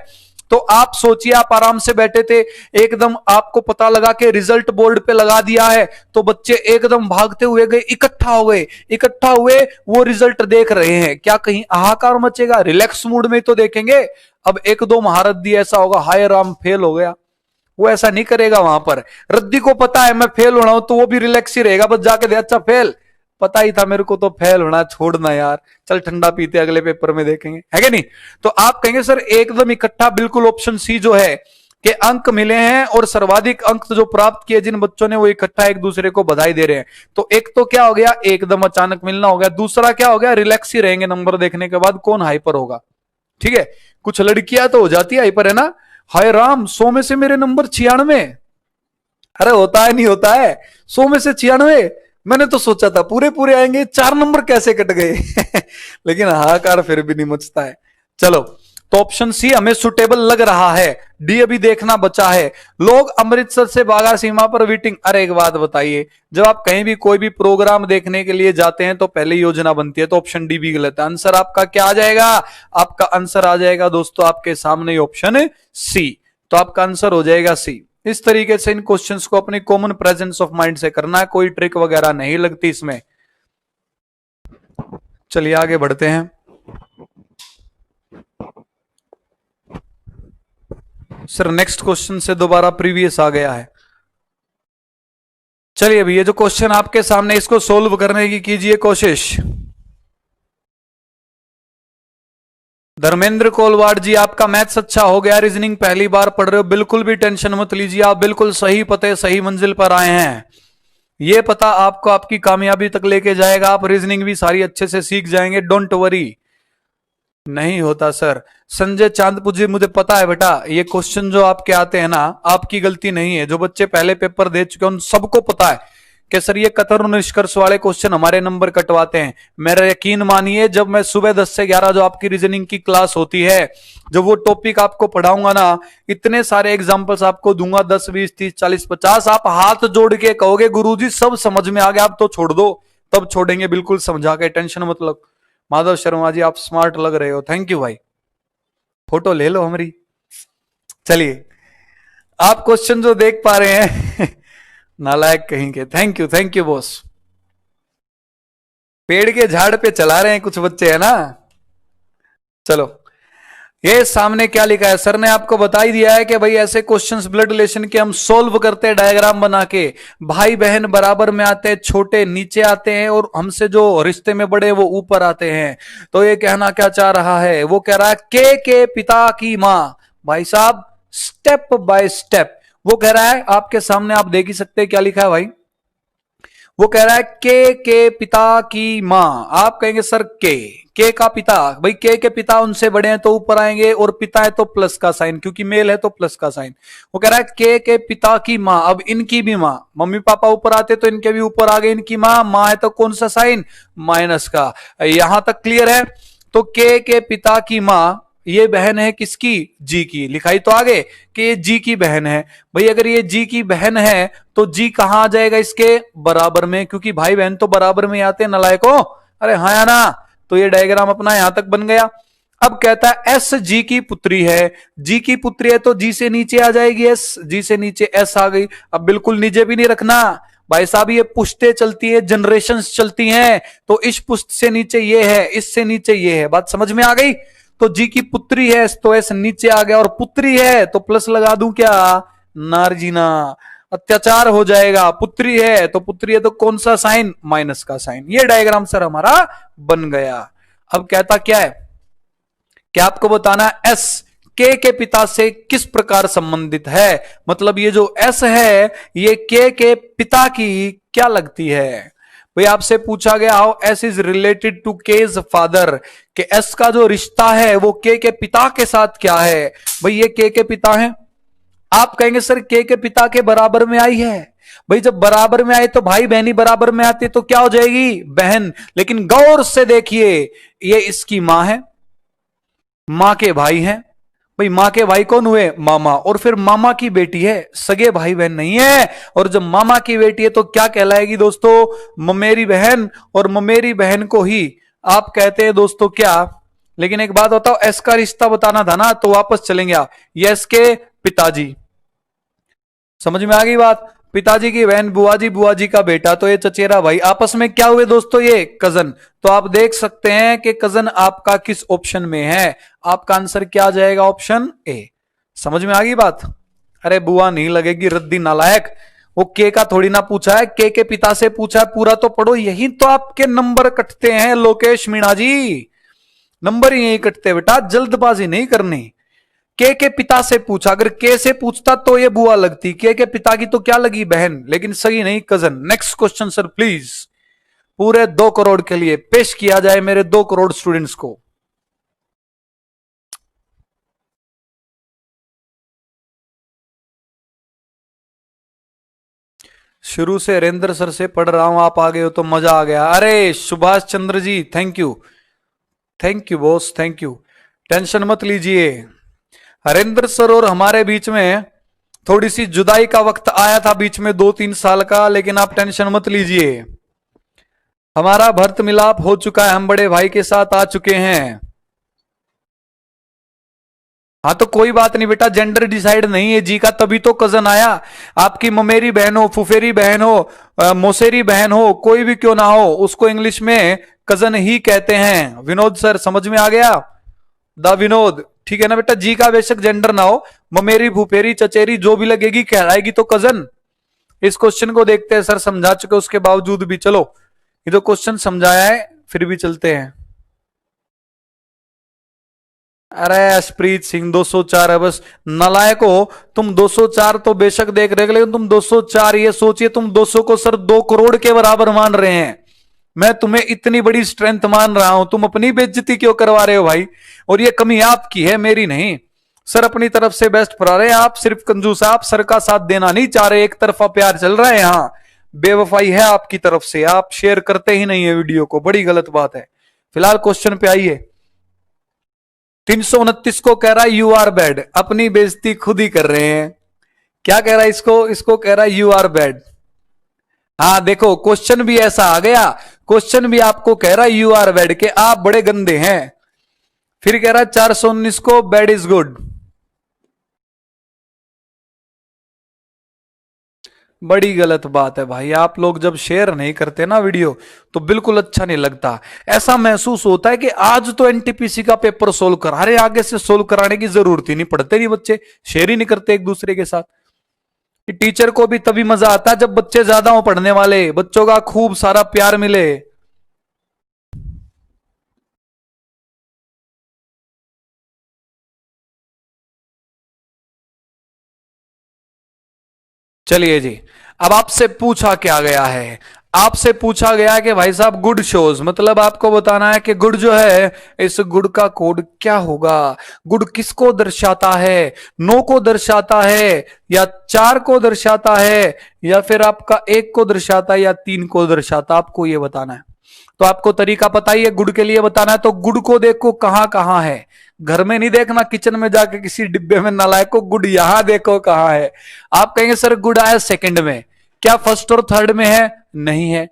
[SPEAKER 1] तो आप सोचिए, आप आराम से बैठे थे, एकदम आपको पता लगा कि रिजल्ट बोर्ड पे लगा दिया है, तो बच्चे एकदम भागते हुए गए, इकट्ठा हो गए, इकट्ठा हुए वो रिजल्ट देख रहे हैं। क्या कहीं हाहाकार मचेगा? रिलैक्स मूड में तो देखेंगे। अब एक दो महारत दी ऐसा होगा, हाय राम फेल हो गया, वो ऐसा नहीं करेगा। वहां पर रद्दी को पता है मैं फेल होना हूं, तो वो भी रिलैक्स ही रहेगा, बस जाके दे अच्छा फेल, पता ही था मेरे को तो फेल होना, छोड़ना यार, चल ठंडा पीते अगले पेपर में देखेंगे, है कि नहीं? तो आप कहेंगे सर एकदम इकट्ठा बिल्कुल ऑप्शन सी जो है कि अंक मिले हैं और सर्वाधिक अंक जो प्राप्त किए जिन बच्चों ने, वो इकट्ठा एक दूसरे को बधाई दे रहे हैं। तो एक तो क्या हो गया, एकदम अचानक मिलना हो गया। दूसरा क्या हो गया, रिलैक्स ही रहेंगे नंबर देखने के बाद, कौन हाइपर होगा? ठीक है, कुछ लड़कियां तो हो जाती है हाइपर, है ना, हाय राम 100 में से मेरे नंबर 96। अरे होता है नहीं होता है, 100 में से 96, मैंने तो सोचा था पूरे पूरे आएंगे, 4 नंबर कैसे कट गए? लेकिन हाहाकार फिर भी नहीं मचता है। चलो, तो ऑप्शन सी हमें सुटेबल लग रहा है, डी अभी देखना बचा है। लोग अमृतसर से बाघा सीमा पर वेटिंग। अरे एक बात बताइए, जब आप कहीं भी कोई भी प्रोग्राम देखने के लिए जाते हैं तो पहले योजना बनती है, तो ऑप्शन डी भी गलत है। आंसर आपका क्या आ जाएगा? आपका आंसर आ जाएगा दोस्तों आपके सामने ऑप्शन सी। तो आपका आंसर हो जाएगा सी। इस तरीके से इन क्वेश्चंस को अपनी कॉमन प्रेजेंस ऑफ माइंड से करना है, कोई ट्रिक वगैरह नहीं लगती इसमें। चलिए आगे बढ़ते हैं। सर नेक्स्ट क्वेश्चन से दोबारा प्रीवियस आ गया है। चलिए अभी ये जो क्वेश्चन आपके सामने, इसको सोल्व करने की कीजिए कोशिश। धर्मेंद्र कोलवाड़ जी, आपका मैथ्स अच्छा हो गया, रीजनिंग पहली बार पढ़ रहे हो, बिल्कुल भी टेंशन मत लीजिए, आप बिल्कुल सही पते सही मंजिल पर आए हैं। ये पता आपको आपकी कामयाबी तक लेके जाएगा, आप रीजनिंग भी सारी अच्छे से सीख जाएंगे, डोंट वरी। नहीं होता सर। संजय चांदपुर जी, मुझे पता है बेटा, ये क्वेश्चन जो आपके आते हैं ना, आपकी गलती नहीं है। जो बच्चे पहले पेपर दे चुके हैं उन सबको पता है कि सर ये कतर निष्कर्ष वाले क्वेश्चन हमारे नंबर कटवाते हैं। मेरा यकीन मानिए, जब मैं सुबह 10 से 11 जो आपकी रीजनिंग की क्लास होती है, जब वो टॉपिक आपको पढ़ाऊंगा ना, इतने सारे एग्जांपल्स आपको दूंगा, 10 20 30 40 50, आप हाथ जोड़ के कहोगे गुरुजी सब समझ में आ गया, आप तो छोड़ दो, तब छोड़ेंगे बिल्कुल समझा के, टेंशन मत लो। माधव शर्मा जी, आप स्मार्ट लग रहे हो, थैंक यू भाई, फोटो ले लो हमारी। चलिए, आप क्वेश्चन जो देख पा रहे हैं नालायक कहीं के, थैंक यू बॉस। पेड़ के झाड़ पे चला रहे हैं कुछ बच्चे, है ना। चलो, ये सामने क्या लिखा है, सर ने आपको बता ही दिया है कि भाई ऐसे क्वेश्चंस ब्लड रिलेशन के हम सोल्व करते हैं डायग्राम बना के। भाई बहन बराबर में आते हैं, छोटे नीचे आते हैं, और हमसे जो रिश्ते में बड़े वो ऊपर आते हैं। तो ये कहना क्या चाह रहा है, वो कह रहा है के पिता की मां। भाई साहब स्टेप बाय स्टेप वो कह रहा है, आपके सामने आप देख ही सकते हैं क्या लिखा है भाई। वो कह रहा है के पिता की मां। आप कहेंगे सर के का पिता, भाई के पिता उनसे बड़े हैं तो ऊपर आएंगे, और पिता है तो प्लस का साइन, क्योंकि मेल है तो प्लस का साइन। वो कह रहा है के पिता की मां, अब इनकी भी मां, मम्मी पापा ऊपर आते तो इनके भी ऊपर आ गए, इनकी मां है तो कौन सा साइन, माइनस का। यहां तक क्लियर है। तो के पिता की मां, ये बहन है किसकी, जी की, लिखाई तो आगे कि ये जी की बहन है। भाई अगर ये जी की बहन है तो जी कहां आ जाएगा, इसके बराबर में, क्योंकि भाई बहन तो बराबर में आते हैं नलायको। अरे हाँ या ना। तो ये डायग्राम अपना यहां तक बन गया। अब कहता है एस जी की पुत्री है, जी की पुत्री है तो जी से नीचे आ जाएगी एस, जी से नीचे एस आ गई। अब बिल्कुल नीचे भी नहीं रखना भाई साहब, ये पुश्तें चलती है, जनरेशंस चलती हैं, तो इस पुश्त से नीचे ये है, इससे नीचे ये है, बात समझ में आ गई। तो जी की पुत्री है तो एस नीचे आ गया, और पुत्री है तो प्लस लगा दूं क्या, नारजीना। अत्याचार हो जाएगा। पुत्री है तो पुत्री है तो कौन सा साइन, माइनस का साइन। ये डायग्राम सर हमारा बन गया। अब कहता क्या है, क्या आपको बताना एस के पिता से किस प्रकार संबंधित है। मतलब ये जो एस है ये के पिता की क्या लगती है। भाई आपसे पूछा गया how S is related to K's father, कि एस का जो रिश्ता है वो के पिता के साथ क्या है। भाई ये के पिता है। आप कहेंगे सर के पिता के बराबर में आई है। भाई जब बराबर में आए तो भाई बहनी बराबर में आती तो क्या हो जाएगी, बहन। लेकिन गौर से देखिए ये इसकी मां है, मां के भाई हैं। भाई मां के भाई कौन हुए, मामा। और फिर मामा की बेटी है, सगे भाई बहन नहीं है। और जब मामा की बेटी है तो क्या कहलाएगी दोस्तों, ममेरी बहन। और ममेरी बहन को ही आप कहते हैं दोस्तों क्या। लेकिन एक बात बताओ, एस का रिश्ता बताना था ना, तो वापस चलेंगे आप। यस के पिताजी, समझ में आ गई बात। पिताजी की बहन बुआ जी का बेटा, तो ये चचेरा भाई। आपस में क्या हुए दोस्तों, ये कजन। तो आप देख सकते हैं कि कजन आपका किस ऑप्शन में है। आपका आंसर क्या आ जाएगा, ऑप्शन ए। समझ में आ गई बात। अरे बुआ नहीं लगेगी, रद्दी नालायक। वो के का थोड़ी ना पूछा है, के पिता से पूछा है। पूरा तो पढ़ो, यही तो आपके नंबर कटते हैं लोकेश मीणा जी। नंबर ही यही कटते बेटा, जल्दबाजी नहीं करनी। के पिता से पूछा, अगर के से पूछता तो ये बुआ लगती, के पिता की तो क्या लगी, बहन। लेकिन सही नहीं, cousin. Next question sir please. पूरे 2 करोड़ के लिए पेश किया जाए मेरे 2 करोड़ स्टूडेंट्स को। शुरू से हरेंद्र सर से पढ़ रहा हूं, आप आ गए हो तो मजा आ गया। अरे Subhash Chandra ji thank you, thank you boss, thank you. Tension मत लीजिए। हरेंद्र सर और हमारे बीच में थोड़ी सी जुदाई का वक्त आया था बीच में 2-3 साल का, लेकिन आप टेंशन मत लीजिए। हमारा भर्त मिलाप हो चुका है, हम बड़े भाई के साथ आ चुके हैं। हाँ तो कोई बात नहीं बेटा, जेंडर डिसाइड नहीं है जी का, तभी तो कजन आया। आपकी ममेरी बहन हो, फुफेरी बहन हो, मौसेरी बहन हो, कोई भी क्यों ना हो, उसको इंग्लिश में कजन ही कहते हैं। विनोद सर समझ में आ गया, द विनोद, ठीक है ना बेटा। जी का बेशक जेंडर ना हो, ममेरी फुफेरी चचेरी जो भी लगेगी कहलाएगी तो कजन। इस क्वेश्चन को देखते हैं, सर समझा चुके उसके बावजूद भी। चलो ये तो क्वेश्चन समझाया है, फिर भी चलते हैं। अरे अशप्रीत सिंह 204 है बस, नलायक हो तुम। 204 तो बेशक देख रहे, लेकिन तुम 204 ये सोचिए, तुम 200 को सर 2 करोड़ के बराबर मान रहे हैं। मैं तुम्हें इतनी बड़ी स्ट्रेंथ मान रहा हूं, तुम अपनी बेइज्जती क्यों करवा रहे हो भाई। और ये कमी आपकी है, मेरी नहीं। सर अपनी तरफ से बेस्ट पढ़ा रहे हैं, आप सिर्फ कंजूस। आप सर का साथ देना नहीं चाह रहे, एक तरफा प्यार चल रहा है यहाँ। बेवफाई है आपकी तरफ से, आप शेयर करते ही नहीं है वीडियो को, बड़ी गलत बात है। फिलहाल क्वेश्चन पे आइए। 329 को कह रहा है यू आर बैड, अपनी बेइज्जती खुद ही कर रहे हैं। क्या कह रहा है इसको, इसको कह रहा है यू आर बैड। हाँ देखो क्वेश्चन भी ऐसा आ गया, क्वेश्चन भी आपको कह रहा है यू आर बैड, के आप बड़े गंदे हैं। फिर कह रहा है 419 को बैड इज गुड। बड़ी गलत बात है भाई, आप लोग जब शेयर नहीं करते ना वीडियो तो बिल्कुल अच्छा नहीं लगता। ऐसा महसूस होता है कि आज तो एनटीपीसी का पेपर सोल्व करा रहे, आगे से सोल्व कराने की जरूरत ही नहीं, पढ़ते नहीं बच्चे, शेयर ही नहीं करते एक दूसरे के साथ। टीचर को भी तभी मजा आता है जब बच्चे ज्यादा हो पढ़ने वाले, बच्चों का खूब सारा प्यार मिले। चलिए जी, अब आपसे पूछा क्या गया है, आपसे पूछा गया है कि भाई साहब गुड शोज, मतलब आपको बताना है कि गुड जो है इस गुड का कोड क्या होगा। गुड किसको दर्शाता है, 9 को दर्शाता है या 4 को दर्शाता है या फिर आपका 1 को दर्शाता है या 3 को दर्शाता, आपको ये बताना है। तो आपको तरीका पता ही है, गुड के लिए बताना है तो गुड को देखो कहां कहां है। घर में नहीं देखना, किचन में जाके किसी डिब्बे में नालायक को गुड यहां देखो कहां है। आप कहेंगे सर गुड आया सेकंड में, क्या फर्स्ट और थर्ड में है, नहीं है।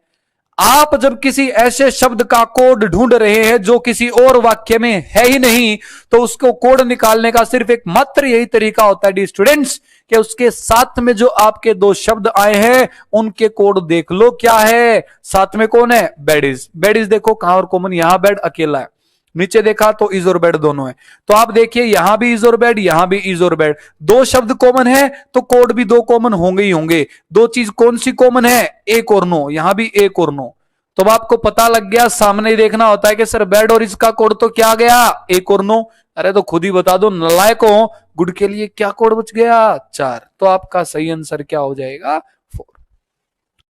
[SPEAKER 1] आप जब किसी ऐसे शब्द का कोड ढूंढ रहे हैं जो किसी और वाक्य में है ही नहीं, तो उसको कोड निकालने का सिर्फ एक मात्र यही तरीका होता है डी स्टूडेंट्स, कि उसके साथ में जो आपके 2 शब्द आए हैं उनके कोड देख लो क्या है। साथ में कौन है, बेड इज, बेड इज देखो कहां और कॉमन, यहां बेड अकेला है। नीचे देखा तो इज और बेड दोनों है। तो आप देखिए यहां भी इज और बेड, यहां भी इज और बेड, दो शब्द कॉमन है तो कोड भी दो कॉमन होंगे ही होंगे। दो चीज कौन सी कॉमन है, एक और नो, यहां भी एक और नो। तो अब आपको पता लग गया, सामने ही देखना होता है कि सर बेड और इसका कोड तो क्या गया, एक और नो। अरे तो खुद ही बता दो नलायकों, गुड के लिए क्या कोड बच गया, 4। तो आपका सही आंसर क्या हो जाएगा, 4।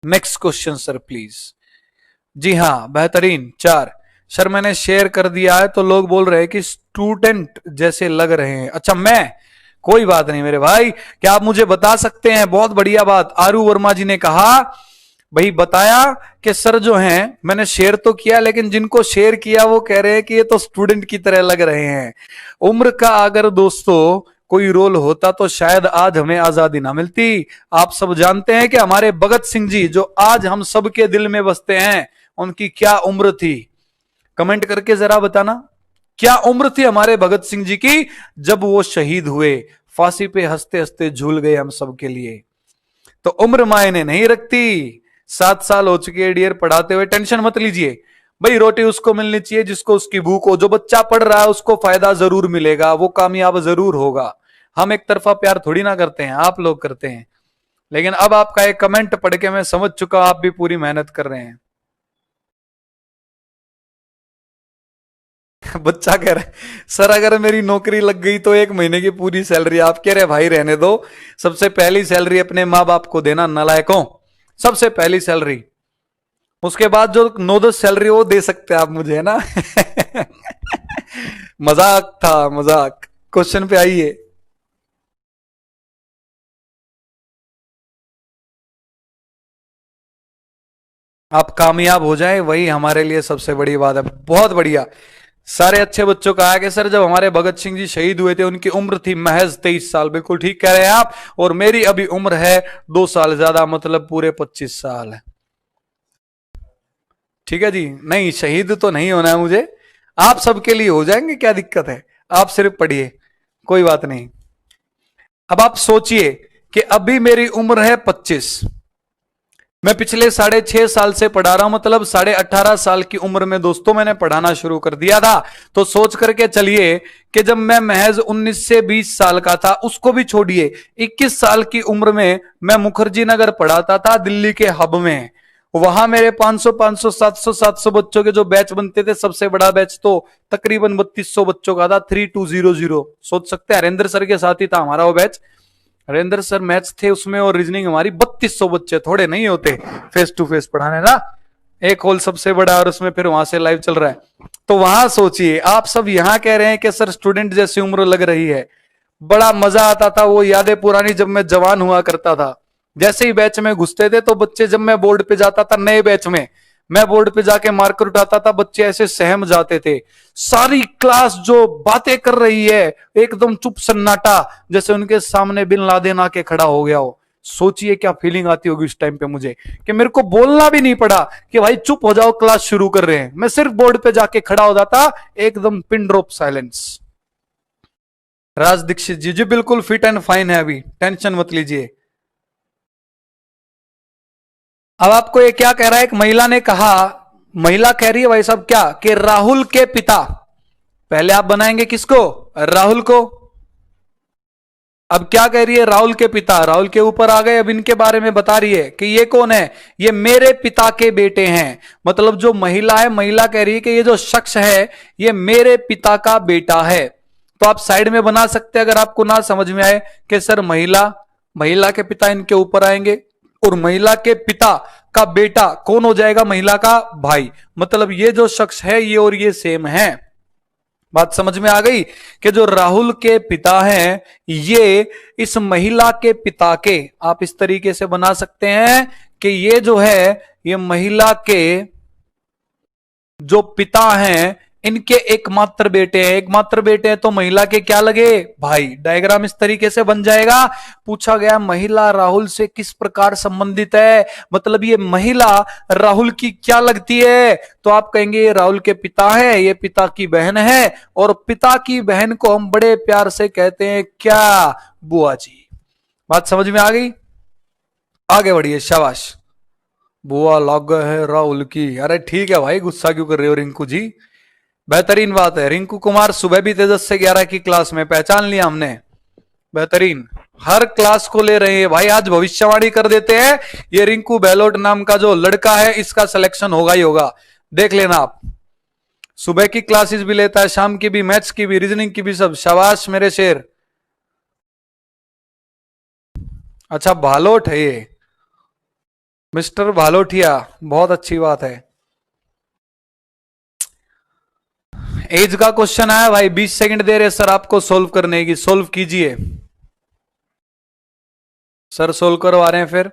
[SPEAKER 1] Next question sir please. जी हाँ बेहतरीन, 4। सर मैंने शेयर कर दिया है तो लोग बोल रहे हैं कि स्टूडेंट जैसे लग रहे हैं। अच्छा मैं, कोई बात नहीं मेरे भाई, क्या आप मुझे बता सकते हैं, बहुत बढ़िया बात। आरू वर्मा जी ने कहा भाई, बताया कि सर जो हैं मैंने शेयर तो किया, लेकिन जिनको शेयर किया वो कह रहे हैं कि ये तो स्टूडेंट की तरह लग रहे हैं। उम्र का अगर दोस्तों कोई रोल होता तो शायद आज हमें आजादी ना मिलती। आप सब जानते हैं कि हमारे भगत सिंह जी जो आज हम सबके दिल में बसते हैं, उनकी क्या उम्र थी, कमेंट करके जरा बताना। क्या उम्र थी हमारे भगत सिंह जी की जब वो शहीद हुए, फांसी पे हंसते हंसते झूल गए हम सबके लिए। तो उम्र मायने नहीं रखती। 7 साल हो चुके हैं डियर पढ़ाते हुए, टेंशन मत लीजिए भाई, रोटी उसको मिलनी चाहिए जिसको उसकी भूख हो। जो बच्चा पढ़ रहा है उसको फायदा जरूर मिलेगा, वो कामयाब जरूर होगा। हम एक तरफा प्यार थोड़ी ना करते हैं, आप लोग करते हैं। लेकिन अब आपका एक कमेंट पढ़ के मैं समझ चुका आप भी पूरी मेहनत कर रहे हैं। बच्चा कह रहा है सर अगर मेरी नौकरी लग गई तो 1 महीने की पूरी सैलरी। आप कह रहे भाई रहने दो, सबसे पहली सैलरी अपने माँ बाप को देना नालायकों, सबसे पहली सैलरी। उसके बाद जो 9-10 सैलरी वो दे सकते हैं आप मुझे, है ना। मजाक था, मजाक। क्वेश्चन पे आइए। आप कामयाब हो जाएं वही हमारे लिए सबसे बड़ी बात है। बहुत बढ़िया। सारे अच्छे बच्चों का है कि सर जब हमारे भगत सिंह जी शहीद हुए थे उनकी उम्र थी महज 23 साल। बिल्कुल ठीक कह रहे हैं आप। और मेरी अभी उम्र है 2 साल ज्यादा, मतलब पूरे 25 साल है। ठीक है जी, नहीं शहीद तो नहीं होना है मुझे, आप सबके लिए हो जाएंगे, क्या दिक्कत है। आप सिर्फ पढ़िए, कोई बात नहीं। अब आप सोचिए कि अभी मेरी उम्र है 25, मैं पिछले 6.5 साल से पढ़ा रहा हूं, मतलब 18.5 साल की उम्र में दोस्तों मैंने पढ़ाना शुरू कर दिया था। तो सोच करके चलिए कि जब मैं महज 19 से 20 साल का था, उसको भी छोड़िए, 21 साल की उम्र में मैं मुखर्जी नगर पढ़ाता था दिल्ली के हब में। वहां मेरे 500 700 बच्चों के जो बैच बनते थे, सबसे बड़ा बैच तो तकरीबन 3200 बच्चों का था, 3200। सोच सकते हैं हरेंद्र सर के साथ ही था हमारा वो बैच। हरेंद्र सर मैथ्स थे उसमें और रीजनिंग हमारी 3200 बच्चे, थोड़े नहीं होते फेस टू फेस पढ़ाने ना। एक हॉल सबसे बड़ा और उसमें फिर वहां से लाइव चल रहा है। तो वहां सोचिए, आप सब यहां कह रहे हैं कि सर स्टूडेंट जैसी उम्र लग रही है। बड़ा मजा आता था, वो यादें पुरानी जब मैं जवान हुआ करता था। जैसे ही बैच में घुसते थे तो बच्चे, जब मैं बोर्ड पे जाता था नए बैच में, मैं बोर्ड पे जाके मार्कर उठाता था, बच्चे ऐसे सहम जाते थे। सारी क्लास जो बातें कर रही है एकदम चुप सन्नाटा, जैसे उनके सामने बिन लादेन आके खड़ा हो गया हो। सोचिए क्या फीलिंग आती होगी उस टाइम पे मुझे, कि मेरे को बोलना भी नहीं पड़ा कि भाई चुप हो जाओ क्लास शुरू कर रहे हैं। मैं सिर्फ बोर्ड पे जाके खड़ा हो जाता, एकदम पिन ड्रॉप साइलेंस। राज दीक्षित जी, जी बिल्कुल फिट एंड फाइन है, अभी टेंशन मत लीजिए। अब आपको ये क्या कह रहा है, एक महिला ने कहा, महिला कह रही है भाई साहब क्या, कि राहुल के पिता, पहले आप बनाएंगे किसको, राहुल को। अब क्या कह रही है, राहुल के पिता, राहुल के ऊपर आ गए, अब इनके बारे में बता रही है कि ये कौन है, ये मेरे पिता के बेटे हैं। मतलब जो महिला है, महिला कह रही है कि ये जो शख्स है ये मेरे पिता का बेटा है। तो आप साइड में बना सकते हैं अगर आपको ना समझ में आए कि सर महिला, महिला के पिता इनके ऊपर आएंगे, और महिला के पिता का बेटा कौन हो जाएगा, महिला का भाई। मतलब ये जो शख्स है ये और ये सेम है। बात समझ में आ गई कि जो राहुल के पिता हैं ये इस महिला के पिता के, आप इस तरीके से बना सकते हैं कि ये जो है ये महिला के जो पिता हैं इनके एकमात्र बेटे हैं। एकमात्र बेटे हैं तो महिला के क्या लगे, भाई। डायग्राम इस तरीके से बन जाएगा। पूछा गया महिला राहुल से किस प्रकार संबंधित है, मतलब ये महिला राहुल की क्या लगती है, तो आप कहेंगे ये राहुल के पिता है, ये पिता की बहन है, और पिता की बहन को हम बड़े प्यार से कहते हैं क्या, बुआ जी। बात समझ में आ गई, आगे बढ़िए, शाबाश। बुआ लग है राहुल की, अरे ठीक है भाई, गुस्सा क्यों कर रहे हो रिंकू जी। बेहतरीन बात है। रिंकू कुमार सुबह भी थे 10 से 11 की क्लास में, पहचान लिया हमने। बेहतरीन, हर क्लास को ले रहे हैं भाई। आज भविष्यवाणी कर देते हैं, ये रिंकू बेलोट नाम का जो लड़का है इसका सिलेक्शन होगा ही होगा, देख लेना आप। सुबह की क्लासेस भी लेता है, शाम की भी, मैथ्स की भी, रीजनिंग की भी, सब। शाबाश मेरे शेर। अच्छा भालोट है ये, मिस्टर भालोटिया, बहुत अच्छी बात है। एज का क्वेश्चन आया भाई, 20 सेकंड दे रहे सर आपको सोल्व करने की, सोल्व कीजिए। सर सोल्व करवा रहे हैं फिर।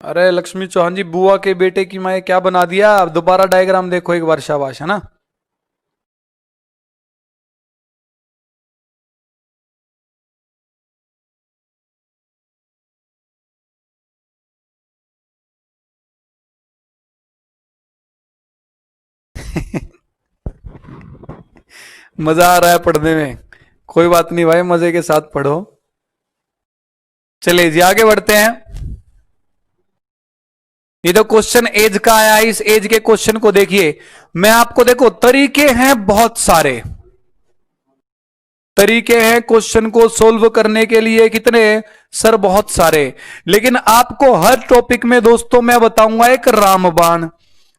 [SPEAKER 1] अरे लक्ष्मी चौहान जी, बुआ के बेटे की माए क्या बना दिया, अब दोबारा डायग्राम देखो एक बार, शाबाश, है ना। मजा आ रहा है पढ़ने में, कोई बात नहीं भाई, मजे के साथ पढ़ो। चलिए जी आगे बढ़ते हैं। ये तो क्वेश्चन एज का आया, इस एज के क्वेश्चन को देखिए। मैं आपको, देखो तरीके हैं बहुत सारे, तरीके हैं क्वेश्चन को सोल्व करने के लिए, कितने सर, बहुत सारे। लेकिन आपको हर टॉपिक में दोस्तों मैं बताऊंगा एक रामबाण।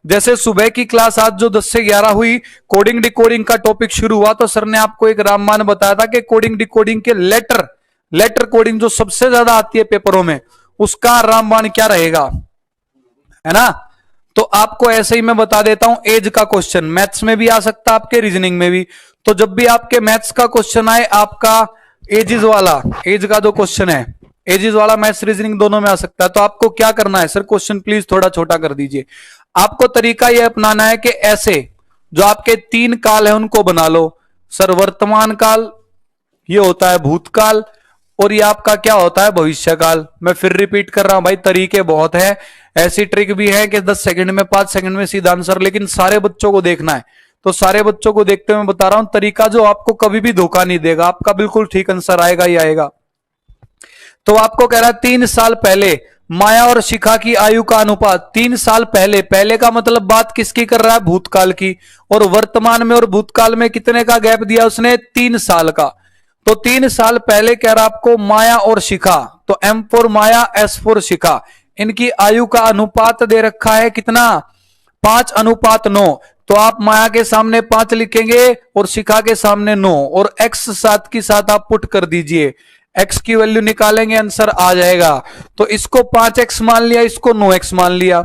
[SPEAKER 1] जैसे सुबह की क्लास आज जो 10 से 11 हुई, कोडिंग डिकोडिंग का टॉपिक शुरू हुआ, तो सर ने आपको एक रामबाण बताया था कि कोडिंग डिकोडिंग के लेटर लेटर कोडिंग जो सबसे ज्यादा आती है पेपरों में, उसका रामबाण क्या रहेगा, है ना। तो आपको ऐसे ही मैं बता देता हूं, एज का क्वेश्चन मैथ्स में भी आ सकता है, आपके रीजनिंग में भी। तो जब भी आपके मैथ्स का क्वेश्चन आए, आपका एजिज वाला, एज का जो क्वेश्चन है, एजिज वाला मैथ्स रीजनिंग दोनों में आ सकता है। तो आपको क्या करना है, सर क्वेश्चन प्लीज थोड़ा छोटा कर दीजिए। आपको तरीका यह अपनाना है कि ऐसे जो आपके 3 काल है उनको बना लो। सर वर्तमान काल, ये होता है भूतकाल, और ये आपका क्या होता है, भविष्य काल। मैं फिर रिपीट कर रहा हूं भाई, तरीके बहुत है, ऐसी ट्रिक भी है कि 10 सेकंड में, 5 सेकंड में सीधा आंसर, लेकिन सारे बच्चों को देखना है। तो सारे बच्चों को देखते हुए मैं बता रहा हूं तरीका जो आपको कभी भी धोखा नहीं देगा, आपका बिल्कुल ठीक आंसर आएगा ही आएगा। तो आपको कह रहा है 3 साल पहले माया और शिखा की आयु का अनुपात, 3 साल पहले, पहले का मतलब बात किसकी कर रहा है, भूतकाल की। और वर्तमान में और भूतकाल में कितने का गैप दिया उसने, 3 साल का। तो 3 साल पहले कह रहा आपको माया और शिखा, तो M for Maya, S for Shikha, इनकी आयु का अनुपात दे रखा है कितना, 5:9। तो आप माया के सामने 5 लिखेंगे और शिखा के सामने 9, और x साथ की साथ आप पुट कर दीजिए, x की वैल्यू निकालेंगे, आंसर आ जाएगा। तो इसको 5x मान लिया, इसको 9x मान लिया।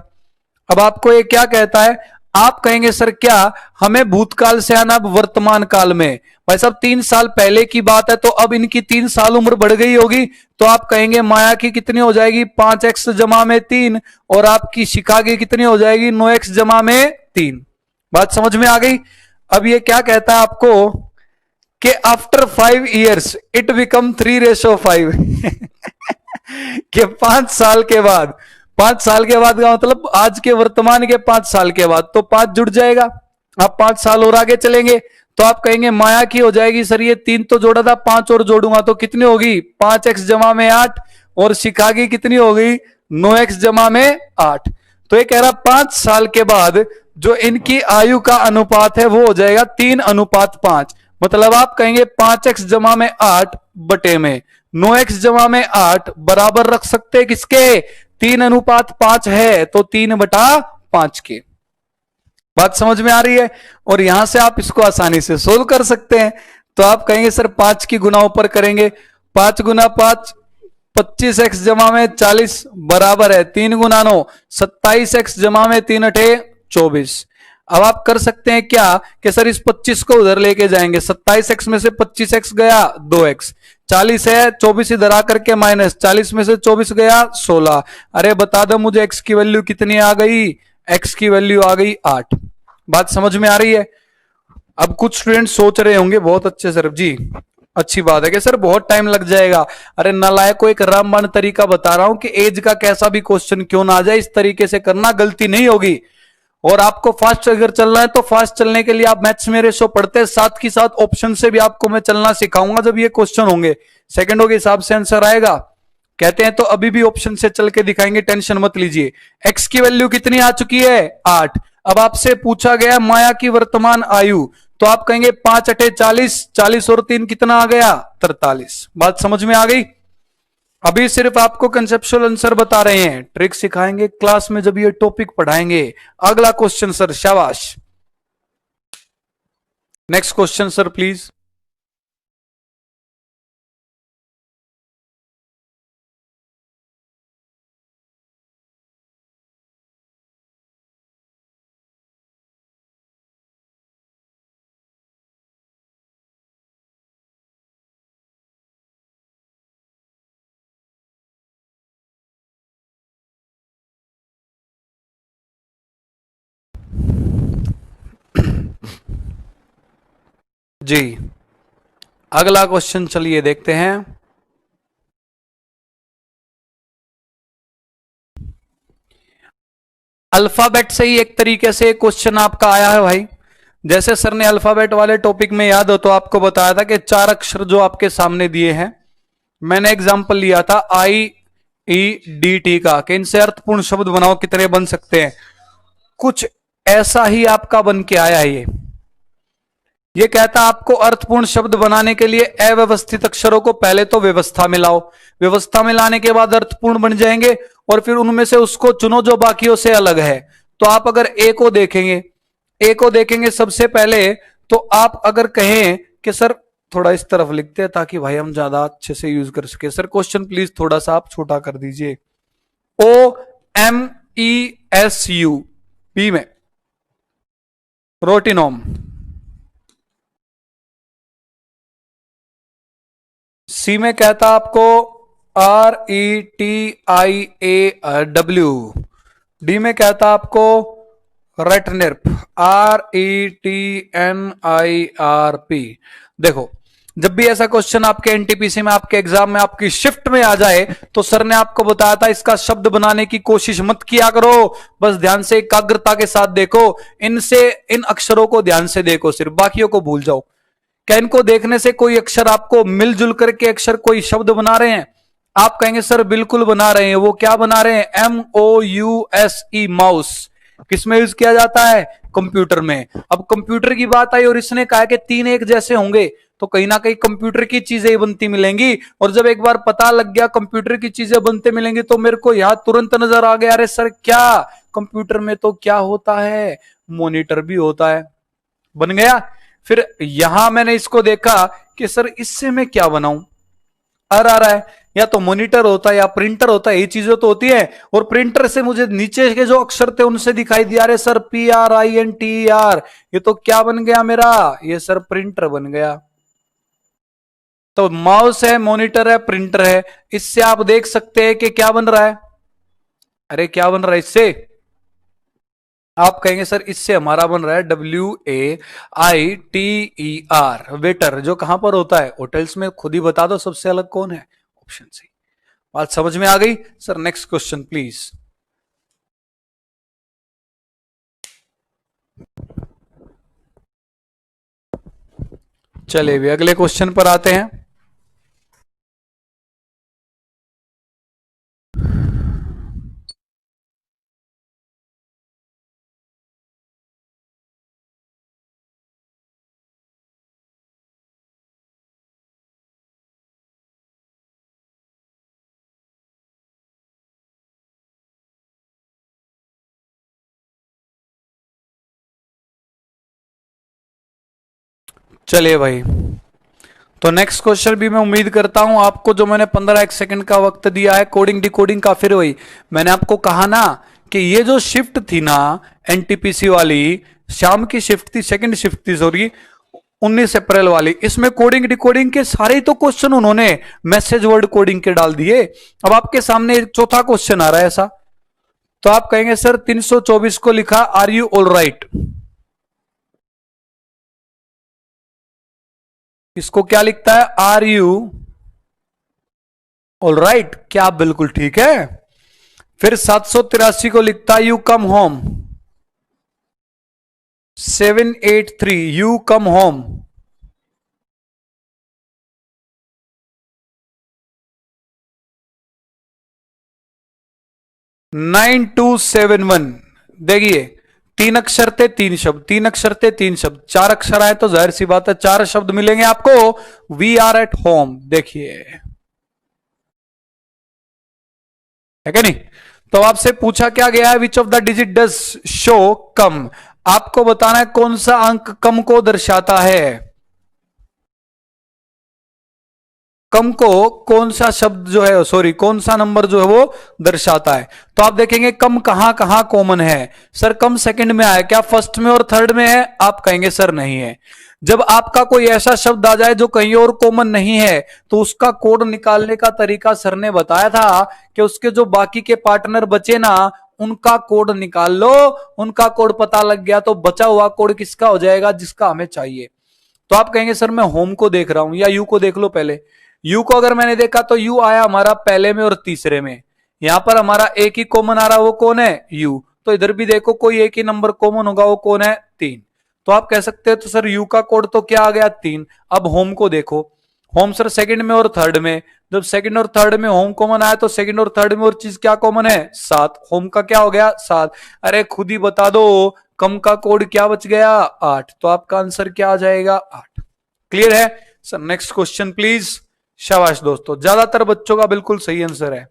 [SPEAKER 1] अब आपको ये क्या कहता है, आप कहेंगे सर क्या हमें भूतकाल से आना अब वर्तमान काल में, भाई साहब 3 साल पहले की बात है, तो अब इनकी 3 साल उम्र बढ़ गई होगी। तो आप कहेंगे माया की कितनी हो जाएगी, 5x जमा में 3, और आपकी शिखा की कितनी हो जाएगी, 9x जमा में 3। बात समझ में आ गई। अब ये क्या कहता है आपको कि आफ्टर 5 years इट बिकम 3:5 कि 5 साल के बाद, 5 साल के बाद का मतलब आज के वर्तमान के 5 साल के बाद, तो 5 जुड़ जाएगा। आप 5 साल और आगे चलेंगे तो आप कहेंगे माया की हो जाएगी सर, ये 3 तो जोड़ा था, 5 और जोड़ूंगा तो कितनी होगी, 5x जमा में 8, और शिखा की कितनी हो गई, 9x जमा में 8। तो ये कह रहा 5 साल के बाद जो इनकी आयु का अनुपात है वो हो जाएगा 3:5। मतलब आप कहेंगे 5x जमा में 8 बटे में 9x जमा में 8 बराबर रख सकते हैं किसके, 3:5 है, तो 3/5 के। बात समझ में आ रही है। और यहां से आप इसको आसानी से सोल्व कर सकते हैं। तो आप कहेंगे सर 5 की गुना ऊपर करेंगे, 5 गुना 5 25x जमा में 40 बराबर है 3 गुना 9 27x जमा में 3 अठे 24। अब आप कर सकते हैं क्या कि सर इस 25 को उधर लेके जाएंगे, 27x में से 25x गया 2x, 40 है 24 इधर आकर के माइनस, 40 में से 24 गया 16। अरे बता दो मुझे x की वैल्यू कितनी आ गई, x की वैल्यू आ गई 8। बात समझ में आ रही है। अब कुछ स्टूडेंट सोच रहे होंगे बहुत अच्छे सर जी, अच्छी बात है कि सर बहुत टाइम लग जाएगा। अरे नालायक को एक रामबाण तरीका बता रहा हूं कि एज का कैसा भी क्वेश्चन क्यों ना आ जाए, इस तरीके से करना, गलती नहीं होगी। और आपको फास्ट अगर चलना है तो फास्ट चलने के लिए आप मैथ्स में रेशो पढ़ते हैं, साथ की साथ ऑप्शन से भी आपको मैं चलना सिखाऊंगा। जब ये क्वेश्चन होंगे सेकंडों के हिसाब से आंसर आएगा, कहते हैं तो अभी भी ऑप्शन से चल के दिखाएंगे, टेंशन मत लीजिए। एक्स की वैल्यू कितनी आ चुकी है 8। अब आपसे पूछा गया माया की वर्तमान आयु, तो आप कहेंगे 5 × 8 = 40, 40 और 3 कितना आ गया 43। बात समझ में आ गई। अभी सिर्फ आपको कंसेप्चुअल आंसर बता रहे हैं, ट्रिक सिखाएंगे क्लास में जब ये टॉपिक पढ़ाएंगे। अगला क्वेश्चन सर, शाबाश। Next question sir please. जी, अगला क्वेश्चन चलिए देखते हैं। अल्फाबेट से ही एक तरीके से क्वेश्चन आपका आया है भाई। जैसे सर ने अल्फाबेट वाले टॉपिक में याद हो तो आपको बताया था कि 4 अक्षर जो आपके सामने दिए हैं, मैंने एग्जाम्पल लिया था IEDT का, कि इनसे अर्थपूर्ण शब्द बनाओ, कितने बन सकते हैं। कुछ ऐसा ही आपका बन के आया है ये कहता आपको अर्थपूर्ण शब्द बनाने के लिए अव्यवस्थित अक्षरों को पहले तो व्यवस्था में लाओ, व्यवस्था में लाने के बाद अर्थपूर्ण बन जाएंगे, और फिर उनमें से उसको चुनो जो बाकियों से अलग है। तो आप अगर ए को देखेंगे सबसे पहले, तो आप अगर कहें कि सर थोड़ा इस तरफ लिखते हैं ताकि भाई हम ज्यादा अच्छे से यूज कर सके। सर क्वेश्चन प्लीज थोड़ा सा आप छोटा कर दीजिए। OMESU, बी में रोटिनोम, सी में कहता आपको RETIAW, डी में कहता आपको रेटनिर्प, RETNIRP। देखो, जब भी ऐसा क्वेश्चन आपके एनटीपीसी में, आपके एग्जाम में, आपकी शिफ्ट में आ जाए, तो सर ने आपको बताया था इसका शब्द बनाने की कोशिश मत किया करो, बस ध्यान से एकाग्रता के साथ देखो, इन अक्षरों को ध्यान से देखो, सिर्फ बाकियों को भूल जाओ। क्या इनको देखने से कोई अक्षर आपको मिलजुल करके अक्षर कोई शब्द बना रहे हैं? आप कहेंगे सर बिल्कुल बना रहे हैं। वो क्या बना रहे हैं? MOUSE, mouse. किसमें यूज किया जाता है? कंप्यूटर में। अब कंप्यूटर की बात आई और इसने कहा कि 3 एक जैसे होंगे, तो कहीं ना कहीं कंप्यूटर की चीजें बनती मिलेंगी। और जब एक बार पता लग गया कंप्यूटर की चीजें बनते मिलेंगी, तो मेरे को यहां तुरंत नजर आ गया, अरे सर क्या कंप्यूटर में तो क्या होता है, मॉनिटर भी होता है। बन गया। फिर यहां मैंने इसको देखा कि सर इससे मैं क्या बनाऊं। आ रहा है, या तो मॉनिटर होता है या प्रिंटर होता है, ये चीजें तो होती है। और प्रिंटर से मुझे नीचे के जो अक्षर थे उनसे दिखाई दिया, अरे सर PRINTER, ये तो क्या बन गया मेरा, ये सर प्रिंटर बन गया। तो माउस है, मॉनिटर है, प्रिंटर है, इससे आप देख सकते हैं कि क्या बन रहा है। अरे क्या बन रहा है इससे? आप कहेंगे सर इससे हमारा बन रहा है WAITER, वेटर, जो कहां पर होता है? होटल्स में। खुद ही बता दो सबसे अलग कौन है? Option C. बात समझ में आ गई सर? Next question please. चलिए भी अगले क्वेश्चन पर आते हैं। चलिए भाई, तो नेक्स्ट क्वेश्चन भी मैं उम्मीद करता हूं आपको, जो मैंने 15 सेकंड का वक्त दिया है कोडिंग डिकोडिंग का, फिर वही मैंने आपको कहा ना कि ये जो शिफ्ट थी ना एनटीपीसी वाली, शाम की शिफ्ट थी, सेकंड शिफ्ट थी सॉरी, 19 अप्रैल वाली, इसमें कोडिंग डिकोडिंग के सारे ही तो क्वेश्चन उन्होंने मैसेज वर्ड कोडिंग के डाल दिए। अब आपके सामने एक चौथा क्वेश्चन आ रहा है ऐसा, तो आप कहेंगे सर 324 को लिखा आर यू ऑल राइट, इसको क्या लिखता है? आर यू ऑल राइट, क्या आप बिल्कुल ठीक है? फिर 783 को लिखता है you come home, 783 you come home, 9271, देखिए तीन अक्षर थे तीन शब्द, तीन अक्षर थे तीन शब्द, चार अक्षर आए तो जाहिर सी बात है चार शब्द मिलेंगे आपको। वी आर एट होम, देखिए है क्या नहीं। तो आपसे पूछा क्या गया है, which of the digit does show come, आपको बताना है कौन सा अंक कम को दर्शाता है। कम को कौन सा शब्द जो है, सॉरी कौन सा नंबर जो है वो दर्शाता है। तो आप देखेंगे कम कहां कहां कॉमन है। सर कम सेकंड में आया, क्या फर्स्ट में और थर्ड में है, आप कहेंगे सर नहीं है। जब आपका कोई ऐसा शब्द आ जाए जो कहीं और कॉमन नहीं है तो उसका कोड निकालने का तरीका सर ने बताया था कि उसके जो बाकी के पार्टनर बचे ना उनका कोड निकाल लो, उनका कोड पता लग गया तो बचा हुआ कोड किसका हो जाएगा, जिसका हमें चाहिए। तो आप कहेंगे सर मैं होम को देख रहा हूं, या यू को देख लो पहले। यू को अगर मैंने देखा तो यू आया हमारा पहले में और तीसरे में, यहां पर हमारा एक ही कॉमन आ रहा है, वो कौन है, यू। तो इधर भी देखो कोई एक ही नंबर कॉमन होगा, वो कौन है, तीन। तो आप कह सकते हैं तो सर यू का कोड तो क्या आ गया, तीन। अब होम को देखो, होम सर सेकंड में और थर्ड में, जब सेकंड और थर्ड में होम कॉमन आया तो सेकंड और थर्ड में और चीज क्या कॉमन है, सात। होम का क्या हो गया, सात। अरे खुद ही बता दो कम का कोड क्या बच गया, आठ। तो आपका आंसर क्या आ जाएगा, आठ। क्लियर है सर। Next question please. शाबाश दोस्तों, ज्यादातर बच्चों का बिल्कुल सही आंसर है,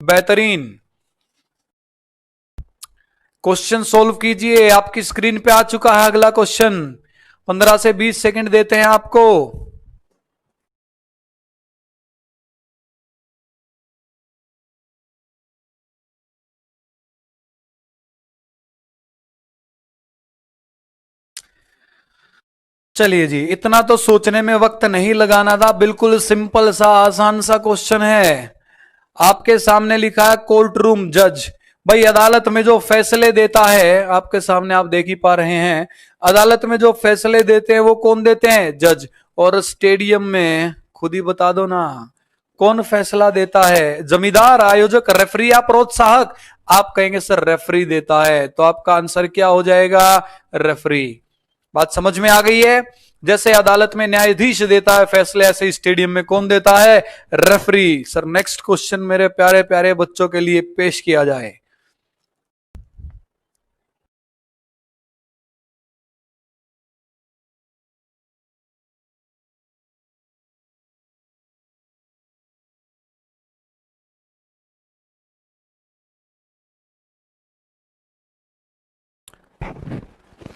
[SPEAKER 1] बेहतरीन। क्वेश्चन सोल्व कीजिए, आपकी स्क्रीन पे आ चुका है अगला क्वेश्चन। 15 से 20 सेकंड देते हैं आपको। चलिए जी, इतना तो सोचने में वक्त नहीं लगाना था, बिल्कुल सिंपल सा आसान सा क्वेश्चन है। आपके सामने लिखा है कोर्ट रूम जज। भाई अदालत में जो फैसले देता है, आपके सामने आप देख ही पा रहे हैं, अदालत में जो फैसले देते हैं वो कौन देते हैं, जज। और स्टेडियम में खुद ही बता दो ना कौन फैसला देता है, जमींदार, आयोजक, रेफरी या प्रोत्साहक। आप कहेंगे सर रेफरी देता है, तो आपका आंसर क्या हो जाएगा, रेफरी। बात समझ में आ गई है। जैसे अदालत में न्यायाधीश देता है फैसले, ऐसे स्टेडियम में कौन देता है, रेफरी। सर नेक्स्ट क्वेश्चन मेरे प्यारे प्यारे बच्चों के लिए पेश किया जाए।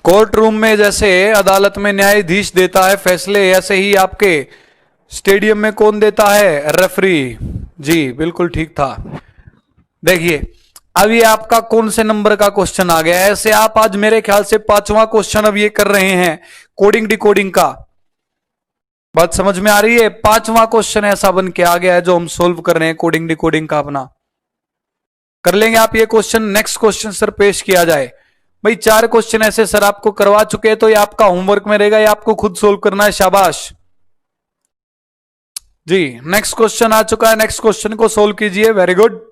[SPEAKER 1] कोर्ट रूम में जैसे अदालत में न्यायाधीश देता है फैसले, ऐसे ही आपके स्टेडियम में कौन देता है, रेफरी। जी बिल्कुल ठीक था। देखिए अब ये आपका कौन से नंबर का क्वेश्चन आ गया, ऐसे आप आज मेरे ख्याल से पांचवा क्वेश्चन अब ये कर रहे हैं कोडिंग डिकोडिंग का। बात समझ में आ रही है, पांचवा क्वेश्चन ऐसा बन के आ गया है जो हम सोल्व कर रहे हैं कोडिंग डिकोडिंग का अपना। कर लेंगे आप ये क्वेश्चन, नेक्स्ट क्वेश्चन सर पेश किया जाए। भाई चार क्वेश्चन ऐसे सर आपको करवा चुके हैं तो ये आपका होमवर्क में रहेगा, ये आपको खुद सोल्व करना है, शाबाश जी। नेक्स्ट क्वेश्चन आ चुका है, नेक्स्ट क्वेश्चन को सोल्व कीजिए, वेरी गुड।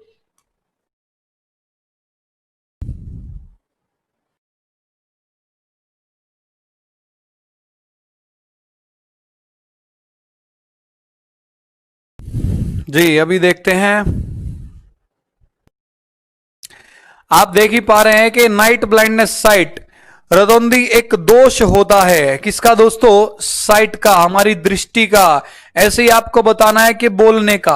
[SPEAKER 1] जी अभी देखते हैं। आप देख ही पा रहे हैं कि नाइट ब्लाइंडनेस साइट, रदौंदी एक दोष होता है, किसका दोस्तों, साइट का, हमारी दृष्टि का। ऐसे ही आपको बताना है कि बोलने का।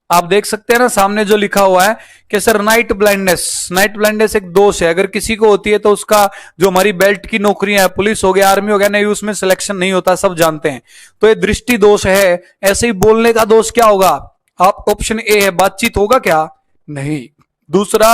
[SPEAKER 1] आप देख सकते हैं ना सामने जो लिखा हुआ है कि sir night blindness, night blindness एक दोष है, अगर किसी को होती है तो उसका जो हमारी बेल्ट की नौकरियां है, पुलिस हो गया, आर्मी हो गया, नहीं उसमें सिलेक्शन नहीं होता, सब जानते हैं। तो ये दृष्टि दोष है। ऐसे ही बोलने का दोष क्या होगा, आप ऑप्शन ए है, बातचीत होगा क्या, नहीं। दूसरा